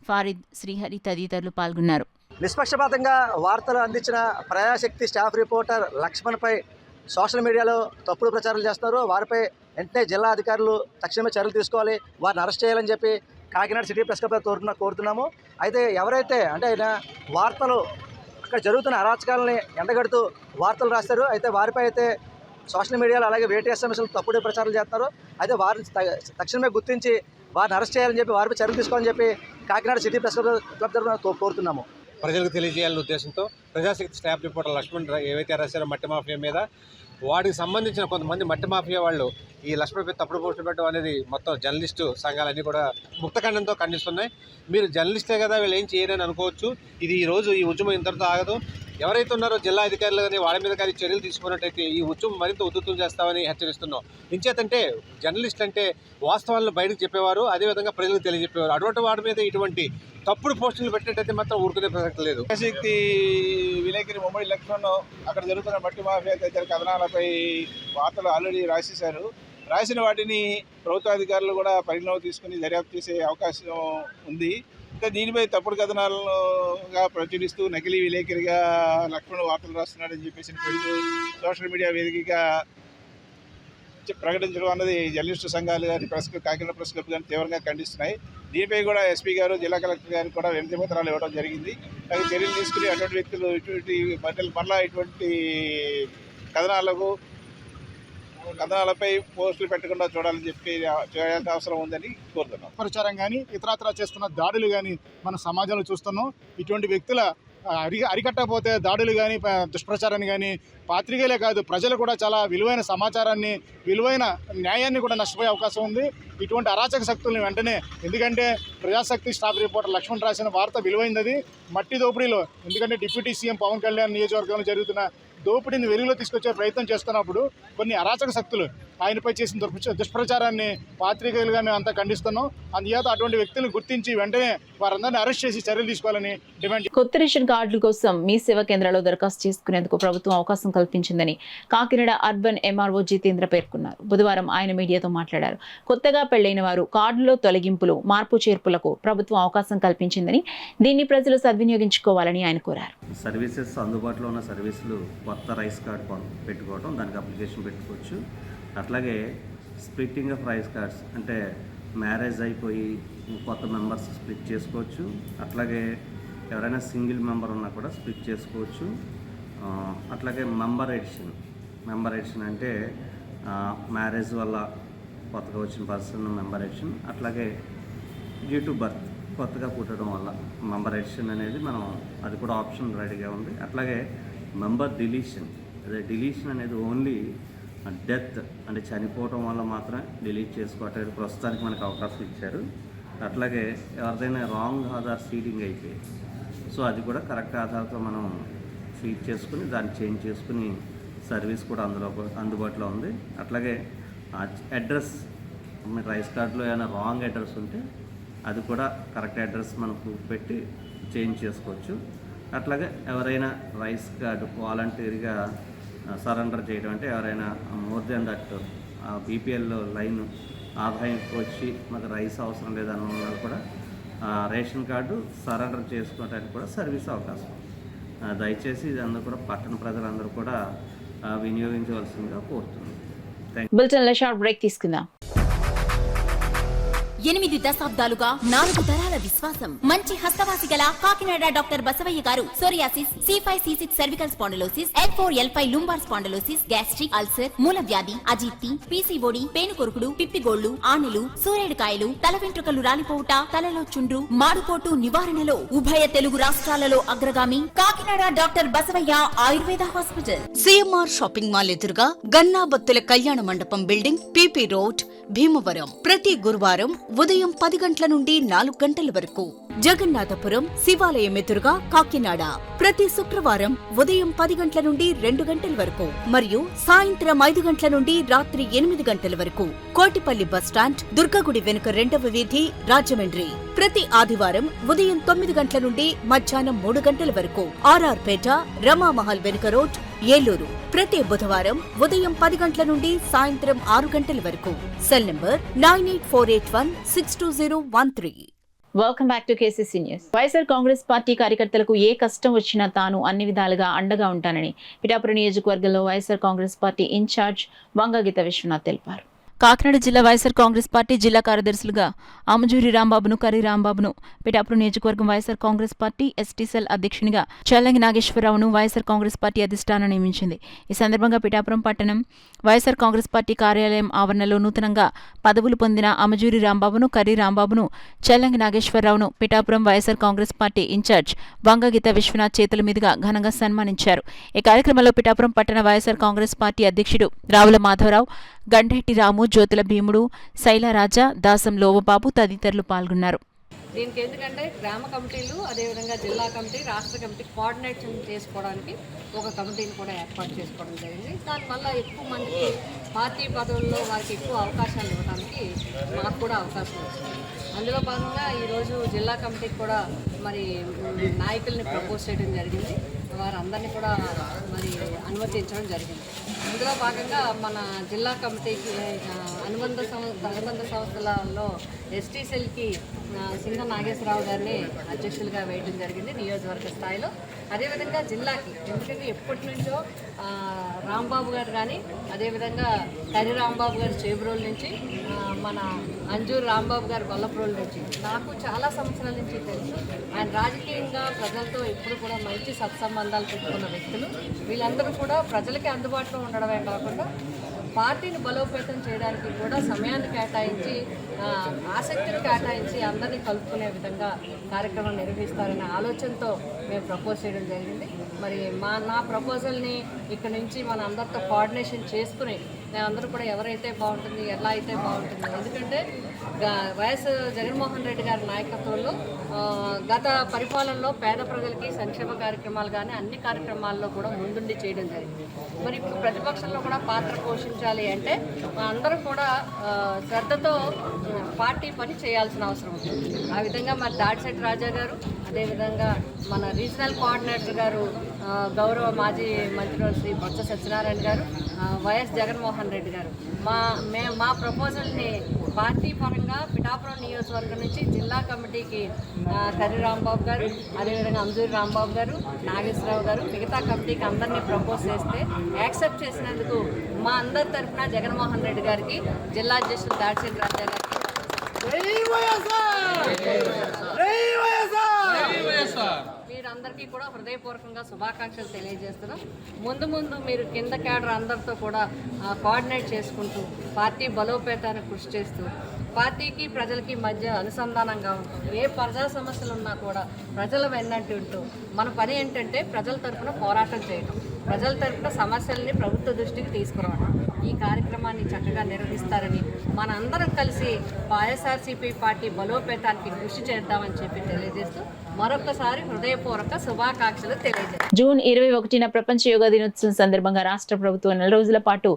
ఫారిద్, శ్రీహరి తదితరులు పాల్గొన్నారు. నిష్పక్షపాతంగా వార్తలు అందించిన ప్రజాశక్తి స్టాఫ్ రిపోర్టర్ లక్ష్మణ్పై సోషల్ మీడియాలో తప్పుడు ప్రచారాలు చేస్తున్నారు. వారిపై వెంటనే జిల్లా అధికారులు తక్షణమే చర్యలు తీసుకోవాలి, వారిని అరెస్ట్ చేయాలని చెప్పి కాకినాడ సిటీ ప్రెస్ క్లబ్ కోరుతున్నాము. అయితే ఎవరైతే అంటే ఆయన వార్తలు అక్కడ జరుగుతున్న అరాచకాలని ఎండగడుతూ వార్తలు రాస్తారు, అయితే వారిపై అయితే సోషల్ మీడియాలో అలాగే వేటీఎస్ఎంఎస్లు తప్పుడు ప్రచారాలు చేస్తున్నారు. అయితే వారిని తక్షణమే గుర్తించి వారిని అరెస్ట్ చేయాలని చెప్పి, వారిపై చర్యలు తీసుకోవాలని చెప్పి కాకినాడ సిటీ ప్రెస్ క్లబ్ తరఫున కోరుతున్నాము. ప్రజలకు తెలియజేయాలనే ఉద్దేశంతో ప్రజాశక్తి స్టాఫ్ రిపోర్టర్ లక్ష్మణ్ ఏవైతే రాశారో మట్టి మాఫియా మీద, వాటికి సంబంధించిన కొంతమంది మట్టి మాఫియా వాళ్ళు ఈ లక్ష్మణ్పై తప్పుడు పోస్టులు పెట్టడం అనేది మొత్తం జర్నలిస్టు సంఘాలన్నీ కూడా ముక్తఖండంతో ఖండిస్తున్నాయి. మీరు జర్నలిస్టే కదా, వీళ్ళు ఏం చేయరని అనుకోవచ్చు. ఇది ఈ రోజు ఈ ఉద్యమం ఇంతటితో ఆగదు. ఎవరైతే ఉన్నారో జిల్లా అధికారులు కానీ వాళ్ళ మీద కానీ చర్యలు తీసుకున్నట్టయితే ఈ ఉద్యమం మరింత ఉధృతం చేస్తామని హెచ్చరిస్తున్నాం. ఇంచేతంటే జర్నలిస్ట్ అంటే వాస్తవాలను బయటకు చెప్పేవారు, అదేవిధంగా ప్రజలకు తెలియజెప్పేవారు. అటువంటి వాడి మీద ఇటువంటి తప్పుడు పోస్టులు పెట్టినట్టయితే మాత్రం ఊరుకునే ప్రసక్తి లేదు. శక్తి విలేకరి ముమ్మడి లక్ష్మణ్ అక్కడ జరుగుతున్న మట్టి మాఫియా తదితర కథనాలపై వార్తలు ఆల్రెడీ రాసేశారు. రాసిన వాటిని ప్రభుత్వాధికారులు కూడా పరిగణలోకి తీసుకుని దర్యాప్తు చేసే అవకాశం ఉంది. ఇంకా దీనిపై తప్పుడు కథనాలుగా ప్రచురిస్తూ నకిలీ విలేకరిగా లక్ష్మణ్ వార్తలు రాస్తున్నాడని చెప్పేసి సోషల్ మీడియా వేదికగా ప్రకటించడం అన్నది జర్నలిస్టు సంఘాలు కానీ కాకినాడ ప్రెస్ క్లబ్ కానీ తీవ్రంగా ఖండిస్తున్నాయి. దీనిపై కూడా ఎస్పీ గారు, జిల్లా కలెక్టర్ గారికి కూడా వినతి పత్రాలు ఇవ్వడం జరిగింది. అది చర్యలు తీసుకుని అటువంటి వ్యక్తులు మరలా ఇటువంటి కథనాలపై పోస్టులు పెట్టకుండా చూడాలని చెప్పి చేయాల్సిన అవసరం ఉందని కోరుతున్నాం. ప్రచారం కానీ ఇతరత్రా చేస్తున్న దాడులు కానీ మన సమాజంలో చూస్తున్నాం. ఇటువంటి వ్యక్తుల అరికట్టకపోతే దాడులు కానీ దుష్ప్రచారాన్ని కానీ పాత్రికేయులే కాదు ప్రజలు కూడా చాలా విలువైన సమాచారాన్ని, విలువైన న్యాయాన్ని కూడా నష్టపోయే అవకాశం ఉంది. ఇటువంటి అరాచక శక్తుల్ని వెంటనే, ఎందుకంటే ప్రజాశక్తి స్టాఫ్ రిపోర్టర్ లక్ష్మణ్ రాసిన వార్త విలువైనది. మట్టి దోపిడీలో, ఎందుకంటే డిప్యూటీ సీఎం పవన్ కళ్యాణ్ నియోజకవర్గంలో జరుగుతున్న దోపిడీని వెలుగులో తీసుకొచ్చే ప్రయత్నం చేస్తున్నప్పుడు కొన్ని అరాచక శక్తులు ఆయనపై చేసిన దుష్ప్రచారాన్ని పాత్రికేయులుగా మేము అంతా ఖండిస్తున్నాం. అందుచేత అటువంటి వ్యక్తులను గుర్తించి వెంటనే వారందరినీ అరెస్ట్ చేసి చర్యలు తీసుకోవాలని డిమాండ్. కొత్త రేషన్ కార్డుల కోసం మీ సేవా కేంద్రాల్లో దరఖాస్తు చేసుకునేందుకు ప్రభుత్వం అవకాశం కల్పించిందని కాకినాడ అర్బన్ ఎంఆర్ఓ జితేంద్ర పేర్కొన్నారు. బుధవారం ఆయన మీడియాతో మాట్లాడారు. కొత్తగా పెళ్లైన వారు కార్డులో తొలగింపులు, మార్పు చేర్పులకు ప్రభుత్వం అవకాశం కల్పించిందని, దీన్ని ప్రజలు సద్వినియోగించుకోవాలని ఆయన కోరారు. సర్వీసెస్ అందుబాటులో ఉన్న సర్వీసులు కొత్త రైస్ కార్డు పెట్టుకోవడం, దానికి అప్లికేషన్ పెట్టుకోవచ్చు. అట్లాగే స్ప్లిట్టింగ్ ఆఫ్ రైస్ కార్డ్స్ అంటే మ్యారేజ్ అయిపోయి కొత్త మెంబర్స్ స్ప్లిట్ చేసుకోవచ్చు. అట్లాగే ఎవరైనా సింగిల్ మెంబర్ ఉన్నా కూడా స్ప్లిట్ చేసుకోవచ్చు. అట్లాగే మెంబర్ ఎడిషన్ అంటే మ్యారేజ్ వల్ల కొత్తగా వచ్చిన పర్సన్ మెంబర్ ఎడిషన్, అట్లాగే డ్యూ టు బర్త్ కొత్తగా పుట్టడం వల్ల మెంబర్ ఎడిషన్ అనేది మనం అది కూడా ఆప్షన్ రెడీగా ఉంది. అట్లాగే మెంబర్ డిలీషన్ అనేది ఓన్లీ డెత్ అంటే చనిపోవటం వల్ల మాత్రమే డిలీట్ చేసుకోవట్లేదు, ప్రస్తుతానికి మనకు అవకాశం ఇచ్చారు. అట్లాగే ఎవరిదైనా రాంగ్ ఆధార్ సీడింగ్ అయితే సో అది కూడా కరెక్ట్ ఆధార్తో మనం ఫీడ్ చేసుకుని దాన్ని చేంజ్ చేసుకుని సర్వీస్ కూడా అందుబాటులో ఉంది. అట్లాగే అడ్రస్ రైస్ కార్డులో ఏమైనా రాంగ్ అడ్రస్ ఉంటే అది కూడా కరెక్ట్ అడ్రస్ మనం ప్రూఫ్ పెట్టి చేంజ్ చేసుకోవచ్చు. అట్లాగే ఎవరైనా రైస్ కార్డు వాలంటీర్గా సరెండర్ చేయడం అంటే ఎవరైనా మోర్ దెన్ దట్ బీపీఎల్లో లైన్ ఆదాయం వచ్చి మాకు రైస్ అవసరం లేదన్న వాళ్ళు కూడా రేషన్ కార్డు సరెండర్ చేసుకోవడానికి కూడా సర్వీస్ అవకాశం. దయచేసి ఇదందరూ కూడా పట్టణ ప్రజలందరూ కూడా వినియోగించవలసిందిగా కోరుతున్నాను. బులెటిన్లో షార్ట్ బ్రేక్ తీసుకుందాం. 8 దశాబ్దాలుగా 4 తరాల విశ్వాసం. మంచి హస్తవాసి గల కాకినాడ డాక్టర్ బసవయ్య గారు psoriasis, C5, C6 cervical spondylosis, L4, L5 lumbar spondylosis, gastric ulcer, మూల వ్యాధి, అజీర్తి, PCOD, పేనుకొరుకుడు, పిప్పిగోళ్లు, ఆనెలు, సూరేడుకాయలు, తల వెంట్రుకలు రాలిపోవుట, తలలో చుండ్రు, మాడుకోటు నివారణలో ఉభయ తెలుగు రాష్ట్రాలలో అగ్రగామి Kakinada doctor Basavaiah Ayurveda hospital. CMR shopping mall ఎదురుగా గన్నాబత్తుల కళ్యాణ మండపం బిల్డింగ్, PP రోడ్, భీమవరం. ప్రతి గురువారం ఉదయం 10 గంటల నుండి 4 గంటల వరకు. జగన్నాథపురం శివాలయం ఎదురుగా కాకినాడ ప్రతి శుక్రవారం ఉదయం 10 గంటల నుండి 2 గంటల వరకు మరియు సాయంత్రం 5 గంటల నుండి రాత్రి 8 గంటల వరకు. కోటిపల్లి బస్టాండ్, దుర్గగుడి వెనుక 2వ వీధి, రాజమండ్రి ప్రతి ఆదివారం ఉదయం 9 గంటల నుండి మధ్యాహ్నం 3 గంటల వరకు. RR పేట, రమామహల్ వెనుక రోడ్, ఏలూరు ప్రతి బుధవారం ఉదయం 10 గంటల నుండి సాయంత్రం 6 గంటల వరకు. Cell number 9848162013. Welcome back to KCC news. YSR Congress party కార్యకర్తలకు ఏ కష్టం వచ్చినా తాను అన్ని విధాలుగా అండగా ఉంటానని పిఠాపురం నియోజకవర్గంలో YSR Congress party incharge Vangageeta Vishwanath తెలిపారు. కాకినాడ జిల్లా వైఎస్ఆర్ కాంగ్రెస్ పార్టీ జిల్లా కార్యదర్శులుగా అమజూరి రాంబాబును, కర్రీ రాంబాబును, పిఠాపురం నియోజకవర్గం YSR Congress party ST cell అధ్యక్షునిగా చల్లంగి నాగేశ్వరరావును వైఎస్ఆర్ కాంగ్రెస్ పార్టీ అధిష్టానం నియమించింది. ఈ సందర్భంగా పిఠాపురం పట్టణం వైఎస్ఆర్ కాంగ్రెస్ పార్టీ కార్యాలయం ఆవరణలో నూతనంగా పదవులు పొందిన అమజూరి రాంబాబును, కర్రీ రాంబాబును, చల్లంగి నాగేశ్వరరావును Pithapuram YSR Congress party incharge Vangageeta Viswanath చేతుల మీదుగా ఘనంగా సన్మానించారు. ఈ కార్యక్రమంలో పిఠాపురం పట్టణ వైఎస్ఆర్ కాంగ్రెస్ పార్టీ అధ్యక్షుడు రావుల మాధవరావు, గండెట్టి రాము, జ్యోతుల భీముడు, శైలరాజా, దాసం లోవబాబు తదితరులు పాల్గొన్నారు. దీనికి ఎందుకంటే గ్రామ కమిటీలు, అదేవిధంగా జిల్లా కమిటీ, రాష్ట్ర కమిటీ కోఆర్డినేషన్ చేసుకోవడానికి ఒక కమిటీని కూడా ఏర్పాటు చేసుకోవడం జరిగింది. దానివల్ల ఎక్కువ మందికి పార్టీ పదవుల్లో వారికి ఎక్కువ అవకాశాలు ఇవ్వడానికి మాకు కూడా అవకాశం వచ్చింది. అందులో భాగంగా ఈరోజు జిల్లా కమిటీకి కూడా మరి నాయకుల్ని ప్రపోజ్ చేయడం జరిగింది. వారందరినీ కూడా మరి అనుమతించడం జరిగింది. అందులో భాగంగా మన జిల్లా కమిటీకి అనుబంధ సంస్థలలో ST సెల్కి సింగ నాగేశ్వరరావు గారిని అధ్యక్షులుగా వేయడం జరిగింది నియోజకవర్గ స్థాయిలో. అదేవిధంగా జిల్లాకి, ఎందుకంటే ఎప్పటి నుంచో రాంబాబు గారు కానీ, అదేవిధంగా కర్రీ రాంబాబు గారు చేబ్రోల్ నుంచి, మన అంజూరు రాంబాబు గారు గొల్లప్రోల్ నుంచి నాకు చాలా సంవత్సరాల నుంచి తెలుసు. ఆయన రాజకీయంగా ప్రజలతో ఎప్పుడు కూడా మంచి సత్సంబంధాలు పెట్టుకున్న వ్యక్తులు. వీళ్ళందరూ కూడా ప్రజలకి అందుబాటులో ఉండడమే కాకుండా పార్టీని బలోపేతం చేయడానికి కూడా సమయాన్ని కేటాయించి, ఆసక్తిని కేటాయించి అందరినీ కలుపుకునే విధంగా కార్యక్రమం నిర్వహిస్తారనే ఆలోచనతో మేము ప్రపోజ్ చేయడం జరిగింది. మరి నా ప్రపోజల్ని ఇక్కడ నుంచి మన అందరితో కోఆర్డినేషన్ చేసుకుని అందరూ కూడా ఎవరైతే బాగుంటుంది, ఎలా అయితే బాగుంటుంది, ఎందుకంటే వైఎస్ జగన్మోహన్ రెడ్డి గారి నాయకత్వంలో గత పరిపాలనలో పేద ప్రజలకి సంక్షేమ కార్యక్రమాలు కానీ అన్ని కార్యక్రమాల్లో కూడా ముందుండి చేయడం జరిగింది. మరి ఇప్పుడు ప్రతిపక్షంలో కూడా పాత్ర పోషించాలి అంటే అందరూ కూడా శ్రద్ధతో పార్టీ పని చేయాల్సిన అవసరం ఉంటుంది. ఆ విధంగా మరి దాడిశెట్టి రాజా గారు, అదేవిధంగా మన రీజనల్ కోఆర్డినేటర్ గారు గౌరవ మాజీ మంత్రివర్యులు శ్రీ బొత్స సత్యనారాయణ గారు, వైఎస్ జగన్మోహన్ రెడ్డి గారు మా ప్రపోజల్ని పార్టీ పరంగా పిఠాపురం నియోజకవర్గం నుంచి జిల్లా కమిటీకి కర్రీ రాంబాబు గారు, అదేవిధంగా అంజూరి రాంబాబు గారు, నాగేశ్వరరావు గారు, మిగతా కమిటీకి అందరినీ ప్రపోజ్ చేస్తే యాక్సెప్ట్ చేసినందుకు మా అందరి తరఫున జగన్మోహన్ రెడ్డి గారికి, జిల్లా అధ్యక్షులు దాడిశెట్టి రాజా గారికి మీరందరికీ కూడా హృదయపూర్వకంగా శుభాకాంక్షలు తెలియజేస్తున్నాం. ముందు ముందు మీరు కింద క్యాడర్ అందరితో కూడా కోఆర్డినేట్ చేసుకుంటూ పార్టీ బలోపేతానికి కృషి చేస్తూ పార్టీకి ప్రజలకి మధ్య అనుసంధానంగా ఉంటూ ఏ ప్రజా సమస్యలు ఉన్నా కూడా ప్రజల వెన్నంటి ఉంటూ మన పని ఏంటంటే ప్రజల తరఫున పోరాటం చేయడం, ప్రజల తరఫున సమస్యల్ని ప్రభుత్వ దృష్టికి తీసుకురావడం. ఈ కార్యక్రమాన్ని చక్కగా నిర్వహిస్తారని మనందరం కలిసి వైఎస్ఆర్సీపీ పార్టీ బలోపేతానికి కృషి చేద్దామని చెప్పి తెలియజేస్తూ మరొకసారి హృదయపూర్వక శుభాకాంక్షలు తెలియజేస్తాం. జూన్ 21న ప్రపంచ యోగా దినోత్సవం సందర్భంగా రాష్ట్ర ప్రభుత్వం 4 రోజుల పాటు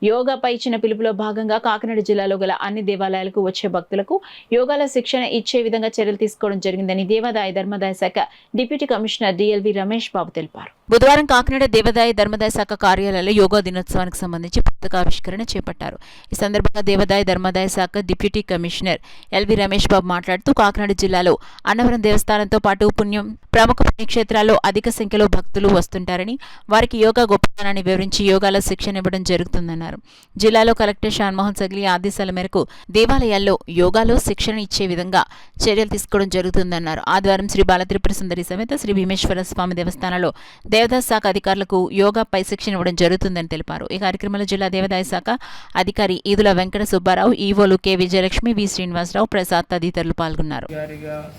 యోగాపై ఇచ్చిన పిలుపులో భాగంగా కాకినాడ జిల్లాలో గల అన్ని దేవాలయాలకు వచ్చే భక్తులకు యోగాల శిక్షణ ఇచ్చే విధంగా చర్యలు తీసుకోవడం జరిగిందని దేవాదాయ ధర్మాదాయ శాఖ డిప్యూటీ కమిషనర్ డిఎల్వి రమేష్ బాబు తెలిపారు. బుధవారం కాకినాడ దేవాదాయ ధర్మాదాయ శాఖ కార్యాలయంలో యోగా దినోత్సవానికి సంబంధించి పతాకావిష్కరణ చేపట్టారు. ఈ సందర్భంగా దేవాదాయ ధర్మాదాయ శాఖ deputy commissioner LV Ramesh Babu మాట్లాడుతూ కాకినాడ జిల్లాలో అన్నవరం దేవస్థానంతో పాటు ప్రముఖ పుణ్యక్షేత్రాల్లో అధిక సంఖ్యలో భక్తులు వస్తుంటారని, వారికి యోగా గొప్పతనాన్ని వివరించి యోగాలో శిక్షణ ఇవ్వడం జరుగుతుందన్నారు. జిల్లాలో కలెక్టర్ షాన్మోహన్ సగ్లి ఆదేశాల మేరకు దేవాలయాల్లో యోగాలో శిక్షణ ఇచ్చే విధంగా చర్యలు తీసుకోవడం జరుగుతుందన్నారు. ఆదివారం శ్రీ బాలత్రిపుర సుందరి సమేత శ్రీ భీమేశ్వర స్వామి దేవస్థానంలో దేవదాయ శాఖ అధికారులకు యోగాపై శిక్షణ ఇవ్వడం జరుగుతుందని తెలిపారు. ఈ కార్యక్రమంలో జిల్లా దేవాదాయ శాఖ అధికారి ఈదుల వెంకట సుబ్బారావు, ఈవోలు కె విజయలక్ష్మి, వి శ్రీనివాసరావు, ప్రసాద్ తదితరులు పాల్గొన్నారు.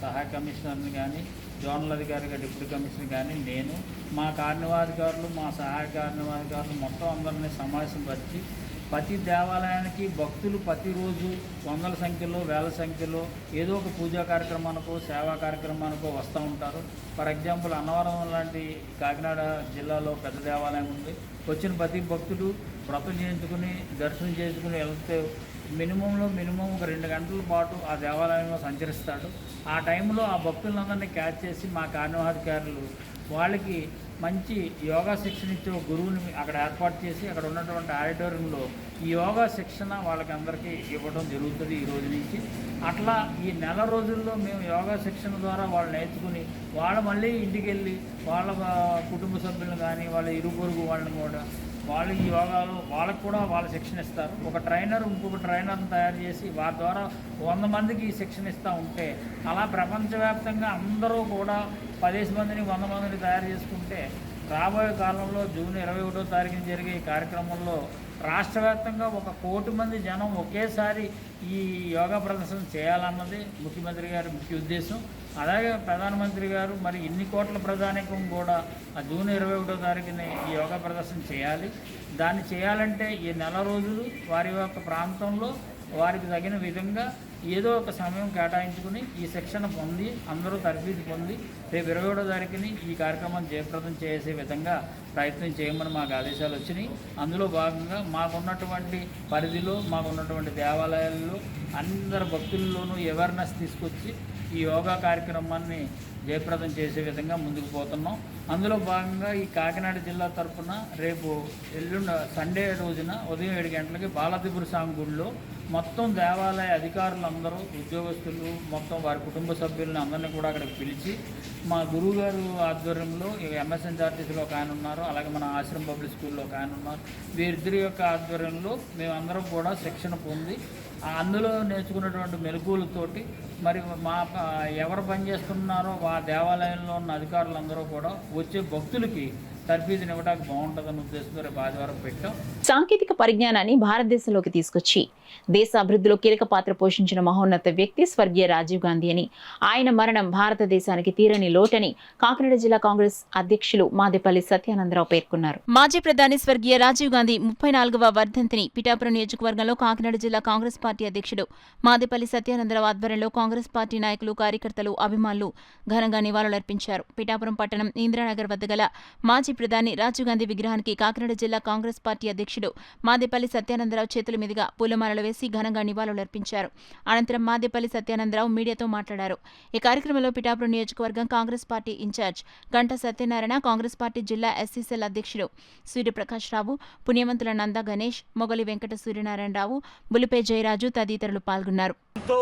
సహాయ కమిషనర్ని కానీ, జోనల్ అధికారిగా డిప్యూటీ కమిషనర్ కానీ, నేను మా కార్యనిర్వాహకారులు, మా సహాయ కార్యనిర్వాహకారులు మొత్తం అందరినీ సమావేశం పరిచి ప్రతి దేవాలయానికి భక్తులు ప్రతిరోజు వందల సంఖ్యలో, వేల సంఖ్యలో ఏదో ఒక పూజా కార్యక్రమానికో, సేవా కార్యక్రమానికో వస్తూ ఉంటారు. ఫర్ ఎగ్జాంపుల్ అన్నవరం లాంటి కాకినాడ జిల్లాలో పెద్ద దేవాలయం ఉంది. వచ్చిన ప్రతి భక్తుడు వ్రతం చేయించుకుని దర్శనం చేసుకుని వెళ్తే మినిమం ఒక 2 గంటల పాటు ఆ దేవాలయంలో సంచరిస్తాడు. ఆ టైంలో ఆ భక్తులందరినీ క్యాచ్ చేసి మా కార్యనిర్వాహకారులు వాళ్ళకి మంచి యోగా శిక్షణ ఇచ్చే గురువుని అక్కడ ఏర్పాటు చేసి అక్కడ ఉన్నటువంటి ఆడిటోరియంలో ఈ యోగా శిక్షణ వాళ్ళకి అందరికీ ఇవ్వడం జరుగుతుంది ఈ రోజు నుంచి. అట్లా ఈ నెల రోజుల్లో మేము యోగా శిక్షణ ద్వారా వాళ్ళు నేర్చుకుని వాళ్ళు మళ్ళీ ఇంటికి వెళ్ళి వాళ్ళ కుటుంబ సభ్యులను కానీ వాళ్ళ ఇరుగు పొరుగు వాళ్ళని కూడా వాళ్ళు ఈ యోగాలో వాళ్ళకు కూడా వాళ్ళ శిక్షణ ఇస్తారు. ఒక ట్రైనర్ ఇంకొక ట్రైనర్ని తయారు చేసి వారి ద్వారా 100 మందికి శిక్షణ ఇస్తూ ఉంటే అలా ప్రపంచవ్యాప్తంగా అందరూ కూడా 10 మందిని 100 మందిని తయారు చేసుకుంటే రాబోయే కాలంలో జూన్ 21వ తారీఖున జరిగే ఈ కార్యక్రమంలో రాష్ట్ర వ్యాప్తంగా 1 కోటి మంది జనం ఒకేసారి ఈ యోగా ప్రదర్శన చేయాలన్నది ముఖ్యమంత్రి గారి ముఖ్య ఉద్దేశం. అలాగే ప్రధానమంత్రి గారు మరి ఇన్ని కోట్ల ప్రజానీకం కూడా ఆ జూన్ 21వ తారీఖున ఈ యోగా ప్రదర్శన చేయాలి. దాన్ని చేయాలంటే ఈ నెల రోజులు వారి యొక్క ప్రాంతంలో వారికి తగిన విధంగా ఏదో ఒక సమయం కేటాయించుకుని ఈ శిక్షణ పొంది అందరూ తరబీదు పొంది రేపు 21వ తారీఖుని ఈ కార్యక్రమం జయప్రదం చేసే విధంగా ప్రయత్నం చేయమని మాకు ఆదేశాలు వచ్చినాయి. అందులో భాగంగా మాకున్నటువంటి పరిధిలో మాకున్నటువంటి దేవాలయాల్లో అందరు భక్తుల్లోనూ అవేర్నెస్ తీసుకొచ్చి ఈ యోగా కార్యక్రమాన్ని జయప్రదం చేసే విధంగా ముందుకు పోతున్నాం. అందులో భాగంగా ఈ కాకినాడ జిల్లా తరఫున రేపు సండే రోజున ఉదయం 7 గంటలకి బాలత్రిపుర స్వామి గుడిలో మొత్తం దేవాలయ అధికారులందరూ, ఉద్యోగస్తులు, మొత్తం వారి కుటుంబ సభ్యులను అందరినీ కూడా అక్కడికి పిలిచి మా గురువు గారు ఆధ్వర్యంలో ఎంఎస్ఎన్ఆర్టీసీలో ఒక ఆయన ఉన్నారు, అలాగే మన ఆశ్రమ్ పబ్లిక్ స్కూల్లో ఒక ఆయన ఉన్నారు. వీరిద్దరి యొక్క ఆధ్వర్యంలో మేమందరం కూడా శిక్షణ పొంది అందులో నేర్చుకున్నటువంటి మెలకువలతోటి మరి మా ఎవరు పనిచేస్తున్నారో ఆ దేవాలయంలో ఉన్న అధికారులందరూ కూడా వచ్చే భక్తులకి తర్ఫీదునివ్వడానికి బాగుంటుందన్న ఉద్దేశంతో రేపు ఆదివారం పెట్టాం. సాంకేతిక పరిజ్ఞానాన్ని భారతదేశంలోకి తీసుకొచ్చి దేశ అభివృద్ధిలో కీలక పాత్ర పోషించిన మహోన్నత వ్యక్తి స్వర్గీయ రాజీవ్ గాంధీ అని, ఆయన మరణం భారతదేశానికి తీరని లోటని కాకినాడ జిల్లా కాంగ్రెస్ అధ్యక్షులు మాదేపల్లి సత్యానందరావు పేర్కొన్నారు. మాజీ ప్రధాని స్వర్గీయ రాజీవ్ గాంధీ 34వ వర్ధంతిని పిఠాపురం నియోజకవర్గంలో కాకినాడ జిల్లా కాంగ్రెస్ పార్టీ అధ్యక్షుడు మాదేపల్లి సత్యానందరావు ఆధ్వర్యంలో కాంగ్రెస్ పార్టీ నాయకులు, కార్యకర్తలు, అభిమానులు ఘనంగా నివాళులర్పించారు. పిఠాపురం పట్టణం ఇందిరానగర్ వద్ద గల మాజీ ప్రధాని రాజీవ్ గాంధీ విగ్రహానికి కాకినాడ జిల్లా కాంగ్రెస్ పార్టీ అధ్యక్షుడు మాదేపల్లి సత్యానందరావు చేతుల మీదుగా పూలమాలలు వేసి ఘనంగా నివాళులర్పించారు. అనంతరం మాదేపల్లి సత్యానందరావు మీడియాతో మాట్లాడారు. ఈ కార్యక్రమంలో పిఠాపురం నియోజకవర్గం Congress party in charge Ganta Satyanarayana, Congress party జిల్లా ఎస్సీసెల్ అధ్యక్షుడు సూర్యప్రకాష్ రావు, పుణ్యవంతుల నంద గణేష్, మొగలి వెంకట సూర్యనారాయణరావు, బులిపే జయరాజు తదితరులు పాల్గొన్నారు. ఎంతో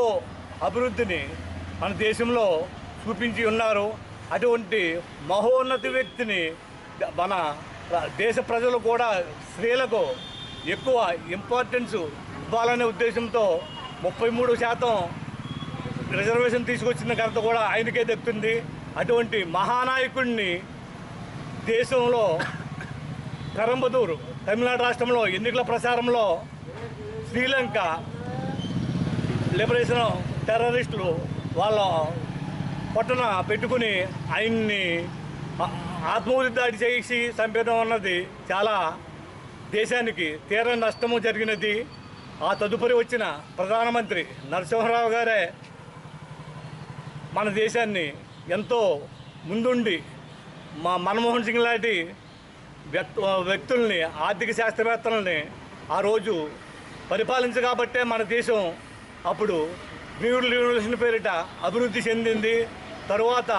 అభివృద్ధిని మన దేశంలో చూపించి ఉన్నారు. అటువంటి మహోన్నత వ్యక్తిని మన దేశ ప్రజలు కూడా స్త్రీలకు ఎక్కువ ఇంపార్టెన్స్ ఇవ్వాలనే ఉద్దేశంతో 33% రిజర్వేషన్ తీసుకొచ్చిన ఘనత కూడా ఆయనకే దక్కుతుంది. అటువంటి మహానాయకుడిని దేశంలో పెరంబదూరు తమిళనాడు రాష్ట్రంలో ఎన్నికల ప్రచారంలో శ్రీలంక లిబరేషన్ టెర్రరిస్టులు వాళ్ళ పట్టున పెట్టుకుని ఆయన్ని ఆత్మహత్య దాడి చేసి చంపేయడం అన్నది చాలా దేశానికి తీవ్ర నష్టము జరిగినది. ఆ తదుపరి వచ్చిన ప్రధానమంత్రి నరసింహరావు గారే మన దేశాన్ని ఎంతో ముందుండి మన్మోహన్ సింగ్ లాంటి వ్యక్తుల్ని ఆర్థిక శాస్త్రవేత్తలని ఆ రోజు పరిపాలించగాబట్టే మన దేశం అప్పుడు న్యూఢిల్లీ యూనివర్సిటీ పేరిట అభివృద్ధి చెందింది. తరువాత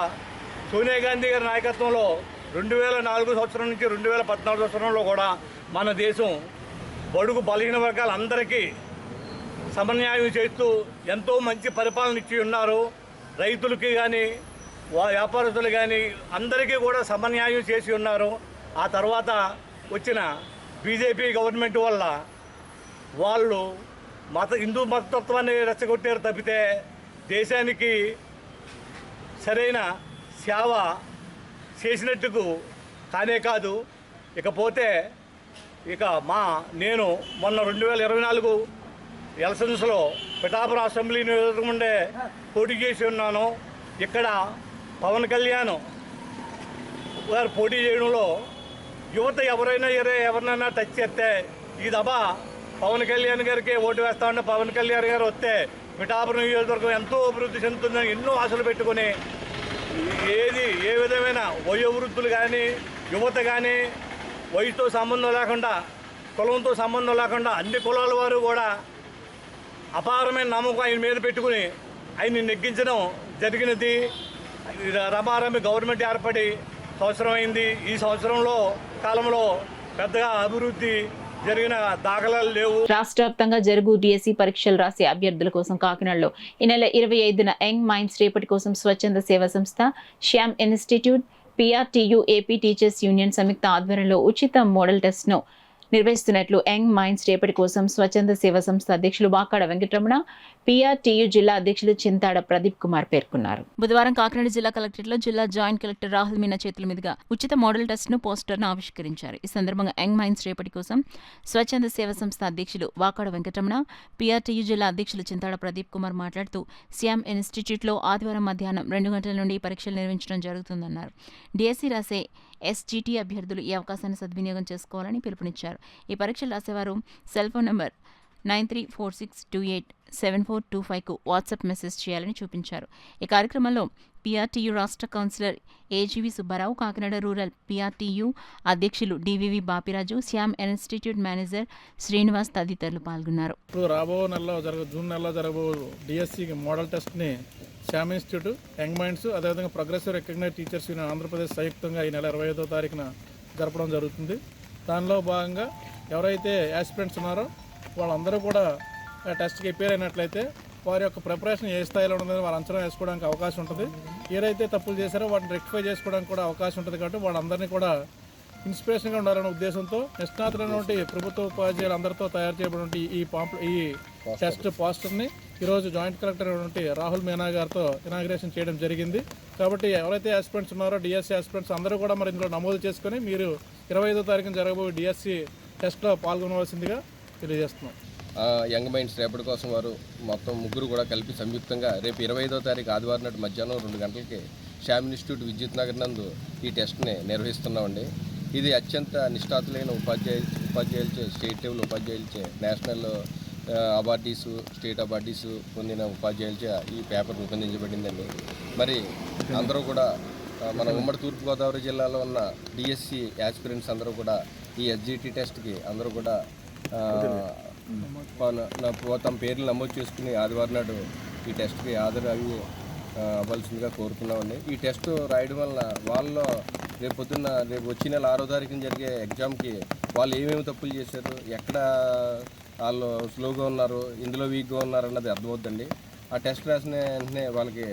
సోనియా గాంధీ గారి నాయకత్వంలో 2004 సంవత్సరం నుంచి 2014 సంవత్సరంలో కూడా మన దేశం బడుగు బలహీన వర్గాలందరికీ సమన్యాయం చేస్తూ ఎంతో మంచి పరిపాలన ఇచ్చి ఉన్నారు. రైతులకి కానీ వ్యాపారస్తులు కానీ అందరికీ కూడా సమన్యాయం చేసి ఉన్నారు. ఆ తర్వాత వచ్చిన బీజేపీ గవర్నమెంట్ వల్ల వాళ్ళు హిందూ మతతత్వాన్ని రెచ్చగొట్టారు తప్పితే దేశానికి సరైన సేవ చేసినట్టుకు కానే కాదు. ఇకపోతే నేను మొన్న 2024 ఎలక్షన్స్లో పిఠాపురం అసెంబ్లీ నియోజకవర్గం నుండే పోటీ చేసి ఉన్నాను. ఇక్కడ పవన్ కళ్యాణ్ గారు పోటీ చేయడంలో యువత ఎవరినైనా టచ్ చేస్తే ఈ దఫా పవన్ కళ్యాణ్ గారికి ఓటు వేస్తామంటే పవన్ కళ్యాణ్ గారు వస్తే పిఠాపురం నియోజకవర్గం ఎంతో అభివృద్ధి చెందుతుందని ఎన్నో ఆశలు పెట్టుకుని ఏ విధమైన వయోవృద్ధులు కానీ యువత కానీ వయసుతో సంబంధం లేకుండా కులంతో సంబంధం లేకుండా అన్ని కులాల వారు కూడా అపారమైన నమ్మకం ఆయన మీద పెట్టుకుని ఆయన్ని నెగ్గించడం జరిగినది. రమారమి గవర్నమెంట్ ఏర్పడి సంవత్సరం అయింది. ఈ సంవత్సరంలో కాలంలో పెద్దగా అభివృద్ధి జరిగిన దాఖలాలు లేవు. రాష్ట్ర వ్యాప్తంగా జరుగు డిఎస్సి పరీక్షలు రాసే అభ్యర్థుల కోసం కాకినాడలో ఈ నెల 25న యంగ్ మైండ్స్ రేపటి కోసం స్వచ్ఛంద సేవా సంస్థ Shyam institute PRTU AP teachers union సంయుక్త ఆధ్వర్యంలో ఉచిత మోడల్ టెస్ట్ను నిర్వహిస్తున్నట్లు యంగ్ మైండ్స్ రేపటి కోసం స్వచ్ఛంద సేవా సంస్థ అధ్యక్షులు వాకాడ వెంకటరమణ, PRTU జిల్లా అధ్యక్షులు చింతాడ ప్రదీప్ కుమార్ పేర్కొన్నారు. బుధవారం కాకినాడ జిల్లా కలెక్టరేట్లో జిల్లా జాయింట్ కలెక్టర్ రాహుల్ మీనా చేతుల మీదుగా ఉచిత మోడల్ టెస్ట్ను పోస్టర్ను ఆవిష్కరించారు. ఈ సందర్భంగా యంగ్ మైండ్స్ రేపటి కోసం స్వచ్ఛంద సేవా సంస్థ అధ్యక్షులు వాకాడ వెంకటరమణ, PRTU జిల్లా అధ్యక్షులు చింతాడ ప్రదీప్ కుమార్ మాట్లాడుతూ శ్యామ్ ఇన్స్టిట్యూట్లో ఆదివారం మధ్యాహ్నం 2 గంటల నుండి పరీక్షలు నిర్వహించడం జరుగుతుందన్నారు. డిఎస్సి రాసే SGT అభ్యర్థులు ఈ అవకాశాన్ని సద్వినియోగం చేసుకోవాలని పిలుపునిచ్చారు. ఈ పరీక్షలు రాసేవారు సెల్ ఫోన్ నంబర్ 9346287425కు వాట్సాప్ మెసేజ్ చేయాలని చూపించారు. ఈ కార్యక్రమంలో PRTU రాష్ట్ర councillor AGV Subbarao, Kakinada rural PRTU అధ్యక్షులు DVV Bapiraju, Shyam institute manager Srinivas తదితరులు పాల్గొన్నారు. ఇప్పుడు రాబో జూన్ నెలలో జరగబో డిఎస్సి మోడల్ టెస్ట్ని శ్యామ్ ఇన్స్టిట్యూట్, యంగ్ మైండ్స్, అదేవిధంగా progressive recognised teachers union Andhra Pradesh సంయుక్తంగా ఈ నెల 25వ తారీఖున జరపడం జరుగుతుంది. దానిలో భాగంగా ఎవరైతే యాస్పిరెంట్స్ ఉన్నారో వాళ్ళందరూ కూడా టెస్ట్కి అపేర్ అయినట్లయితే వారి యొక్క ప్రిపరేషన్ ఏ స్థాయిలో ఉంటుందని వారు అంచనా వేసుకోవడానికి అవకాశం ఉంటుంది. ఏదైతే తప్పులు చేశారో వాటిని రెక్టిఫై చేసుకోవడానికి కూడా అవకాశం ఉంటుంది. కాబట్టి వాళ్ళందరినీ కూడా ఇన్స్పిరేషన్గా ఉండాలనే ఉద్దేశంతో నిష్ణాతులైనటువంటి ప్రభుత్వ ఉపాధ్యాయులు అందరితో తయారు చేయబడినటువంటి ఈ టెస్ట్ పోస్టర్ని ఈరోజు జాయింట్ కలెక్టర్ అయినటువంటి రాహుల్ మీనా గారితో ఇనాగ్రేషన్ చేయడం జరిగింది. కాబట్టి ఎవరైతే ఆస్పిరెంట్స్ ఉన్నారో డిఎస్సి ఆస్పిరెంట్స్ అందరూ కూడా మరి ఇందులో నమోదు చేసుకొని మీరు 25వ తారీఖున జరగబోయే డిఎస్సి టెస్ట్లో పాల్గొనవలసిందిగా తెలియజేస్తున్నాం. యంగ్ మైండ్స్ రేపటి కోసం వారు మొత్తం ముగ్గురు కూడా కలిపి సంయుక్తంగా రేపు 25వ తారీఖు ఆదివారం నాడు మధ్యాహ్నం 2 గంటలకి శ్యామ్ ఇన్స్టిట్యూట్ విద్యుత్ నగర్ నందు ఈ టెస్ట్ని నిర్వహిస్తున్నామండి. ఇది అత్యంత నిష్ఠాతులైన ఉపాధ్యాయులచే స్టేట్ లెవెల్ ఉపాధ్యాయులచే నేషనల్ అవార్డీసు స్టేట్ అవార్డీసు పొందిన ఉపాధ్యాయులచే ఈ పేపర్ రూపొందించబడిందండి. మరి అందరూ కూడా మన ఉమ్మడి తూర్పుగోదావరి జిల్లాలో ఉన్న డిఎస్సి యాస్పిరెంట్స్ అందరూ కూడా ఈ SGT టెస్ట్కి అందరూ కూడా తమ పేర్లు నమోదు చేసుకుని ఆదివారం నాడు ఈ టెస్ట్కి హాజరయ్యి అవ్వాల్సిందిగా కోరుతున్నామండి. ఈ టెస్ట్ రాయడం వల్ల వాళ్ళలో రేపు వచ్చే నెల 6వ తారీఖున జరిగే ఎగ్జామ్కి వాళ్ళు ఏమేమి తప్పులు చేశారు, ఎక్కడ వాళ్ళు స్లోగా ఉన్నారు, ఇందులో వీక్గా ఉన్నారు అన్నది అర్థమవుతుందండి. ఆ టెస్ట్ రాసిన వెంటనే వాళ్ళకి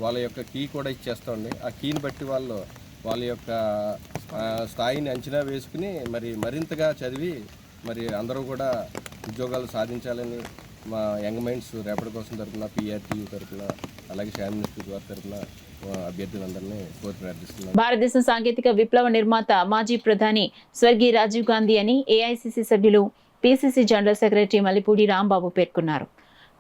వాళ్ళ యొక్క కీ కూడా ఇచ్చేస్తామండి. ఆ కీని బట్టి వాళ్ళ యొక్క స్థాయిని అంచనా వేసుకుని మరింతగా చదివి అందరూ కూడా ఉద్యోగాలు సాధించాలని మా యంగ్ మైండ్స్ రేపటి కోసం తరఫున PRTU తరఫున అలాగే శామ్ ఇన్స్టిట్యూట్ వారి తరఫున అభ్యర్థులందరినీ కోరి ప్రార్థిస్తున్నాను. భారతదేశ సాంకేతిక విప్లవ నిర్మాత మాజీ ప్రధాని స్వర్గీయ రాజీవ్ గాంధీ అని ఏఐసిసి సభ్యులు PCC general secretary Mallipudi Rambabu పేర్కొన్నారు.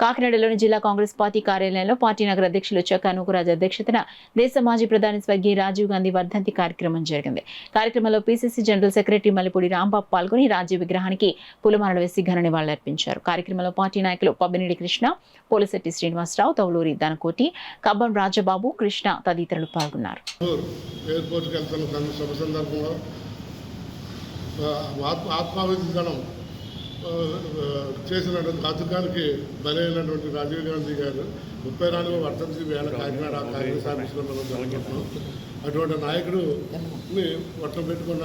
కాకినాడలోని జిల్లా కాంగ్రెస్ పార్టీ కార్యాలయంలో పార్టీ నగర అధ్యక్షులు చక్కా నూకరాజు అధ్యక్షతన దేశ మాజీ ప్రధాని స్వర్గీయ రాజీవ్ గాంధీ వర్ధంతి కార్యక్రమం జరిగింది. కార్యక్రమంలో PCC general secretary Mallipudi Rambabu పాల్గొని రాజీవ్ విగ్రహానికి పూలమాలలు వేసి ఘన నివాళులర్పించారు. కార్యక్రమంలో పార్టీ నాయకులు పబ్బినేడి కృష్ణ, పోలిశెట్టి శ్రీనివాసరావు, తౌలూరి దనకోటి, కబ్బం రాజబాబు, కృష్ణ తదితరులు పాల్గొన్నారు. చేసినటువంటి పథకానికి బలైనటువంటి రాజీవ్ గాంధీ గారు 34వ వర్ధంతి వేళ కాకినాడ కాంగ్రెస్ ఆఫీసులో మనం జరుగుతున్నాం. అటువంటి నాయకుడిని పట్టం పెట్టుకున్న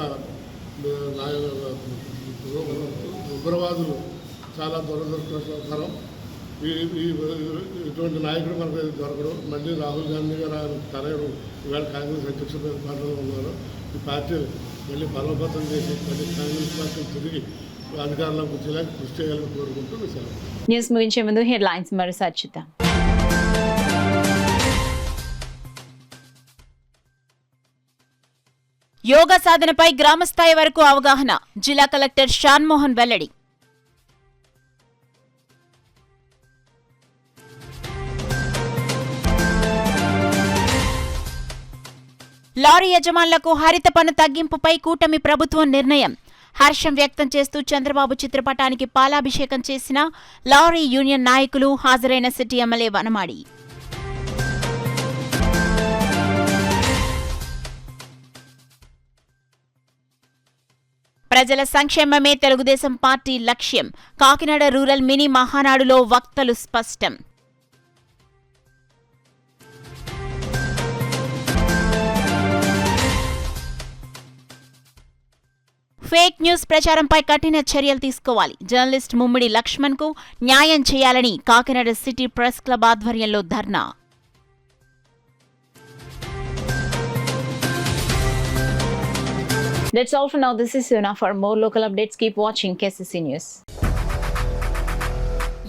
ఉగ్రవాదులు చాలా దురదృష్టకరం. ఇటువంటి నాయకుడు మనకు దొరకడం. మళ్ళీ రాహుల్ గాంధీ గారు తనయుడు ఈవేళ కాంగ్రెస్ అధ్యక్ష పార్టీలో ఉన్నారు. ఈ పార్టీ మళ్ళీ బలోపేతం చేసి మళ్ళీ కాంగ్రెస్ పార్టీ తిరిగి అధికారంలోకి వచ్చేలాగా కృషి చేయాలని కోరుకుంటూ విషయాలు. న్యూస్ ముగించే ముందు హెడ్లైన్స్ మరోసారి చూద్దాం. యోగా సాధనపై గ్రామస్థాయి వరకు అవగాహన, జిల్లా కలెక్టర్ షాన్మోహన్ వెల్లడి. లారీ యజమానులకు హరిత పన్ను తగ్గింపుపై కూటమి ప్రభుత్వం నిర్ణయం. హర్షం వ్యక్తం చేస్తూ చంద్రబాబు చిత్రపటానికి పాలాభిషేకం చేసిన లారీ యూనియన్ నాయకులు, హాజరైన సిటీ ఎమ్మెల్యే వనమాడి. ప్రజల సంక్షేమమే తెలుగుదేశం పార్టీ లక్ష్యం. కాకినాడ రూరల్ మినీ మహానాడులో వక్తలు స్పష్టం. ఫేక్ న్యూస్ ప్రచారంపై కఠిన చర్యలు తీసుకోవాలి. జర్నలిస్ట్ ముమ్మిడి లక్ష్మణ్కు న్యాయం చేయాలని కాకినాడ సిటీ ప్రెస్ క్లబ్ ఆధ్వర్యంలో ధర్నా. That's all for now. This is Yuna. For more local updates, keep watching KCC News.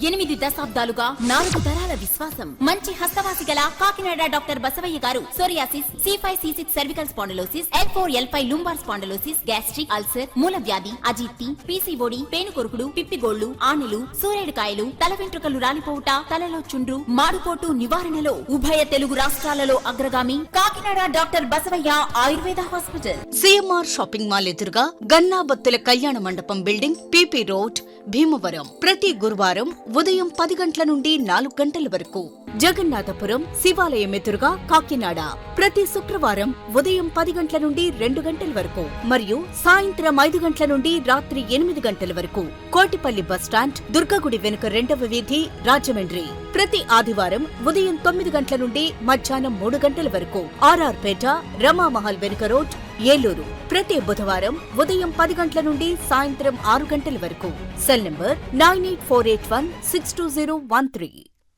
8 దశాబ్దాలుగా 4 తరాల విశ్వాసం. మంచి హస్తవాసి గల కాకినాడ డాక్టర్ బసవయ్య గారు psoriasis, C5, C6 cervical spondylosis, L4, L5 lumbar spondylosis, gastric ulcer, మూలవ్యాధి, అజీర్తి, పీసీఓడి, పేనుకొరుకుడు, పిప్పిగోళ్లు, ఆనెలు, సూరేడుకాయలు, తల వెంట్రుకలు రాలిపోవుట, తలలో చుండ్రు, మాడుకోటు నివారణలో ఉభయ తెలుగు రాష్ట్రాలలో అగ్రగామి Kakinada doctor Basavaiah Ayurveda hospital. CMR shopping mall ఎదురుగా గన్నాబత్తుల కళ్యాణ మండపం బిల్డింగ్, పీపీ రోడ్, భీమవరం. ప్రతి గురువారం ఉదయం 10 గంటల నుండి 4 గంటల వరకు. జగన్నాథపురం శివాలయం ఎదురుగా కాకినాడ ప్రతి శుక్రవారం ఉదయం 10 గంటల నుండి 2 గంటల వరకు మరియు సాయంత్రం 5 గంటల నుండి రాత్రి 8 గంటల వరకు. కోటిపల్లి బస్టాండ్, దుర్గగుడి వెనుక 2వ వీధి, రాజమండ్రి ప్రతి ఆదివారం ఉదయం 9 గంటల నుండి మధ్యాహ్నం 3 గంటల వరకు. ఆర్ఆర్ పేట, రమామహల్ వెనుక రోడ్, ఏలూరు ప్రతి బుధవారం ఉదయం 10 గంటల నుండి సాయంత్రం 6 గంటల వరకు. Cell number 9848162013.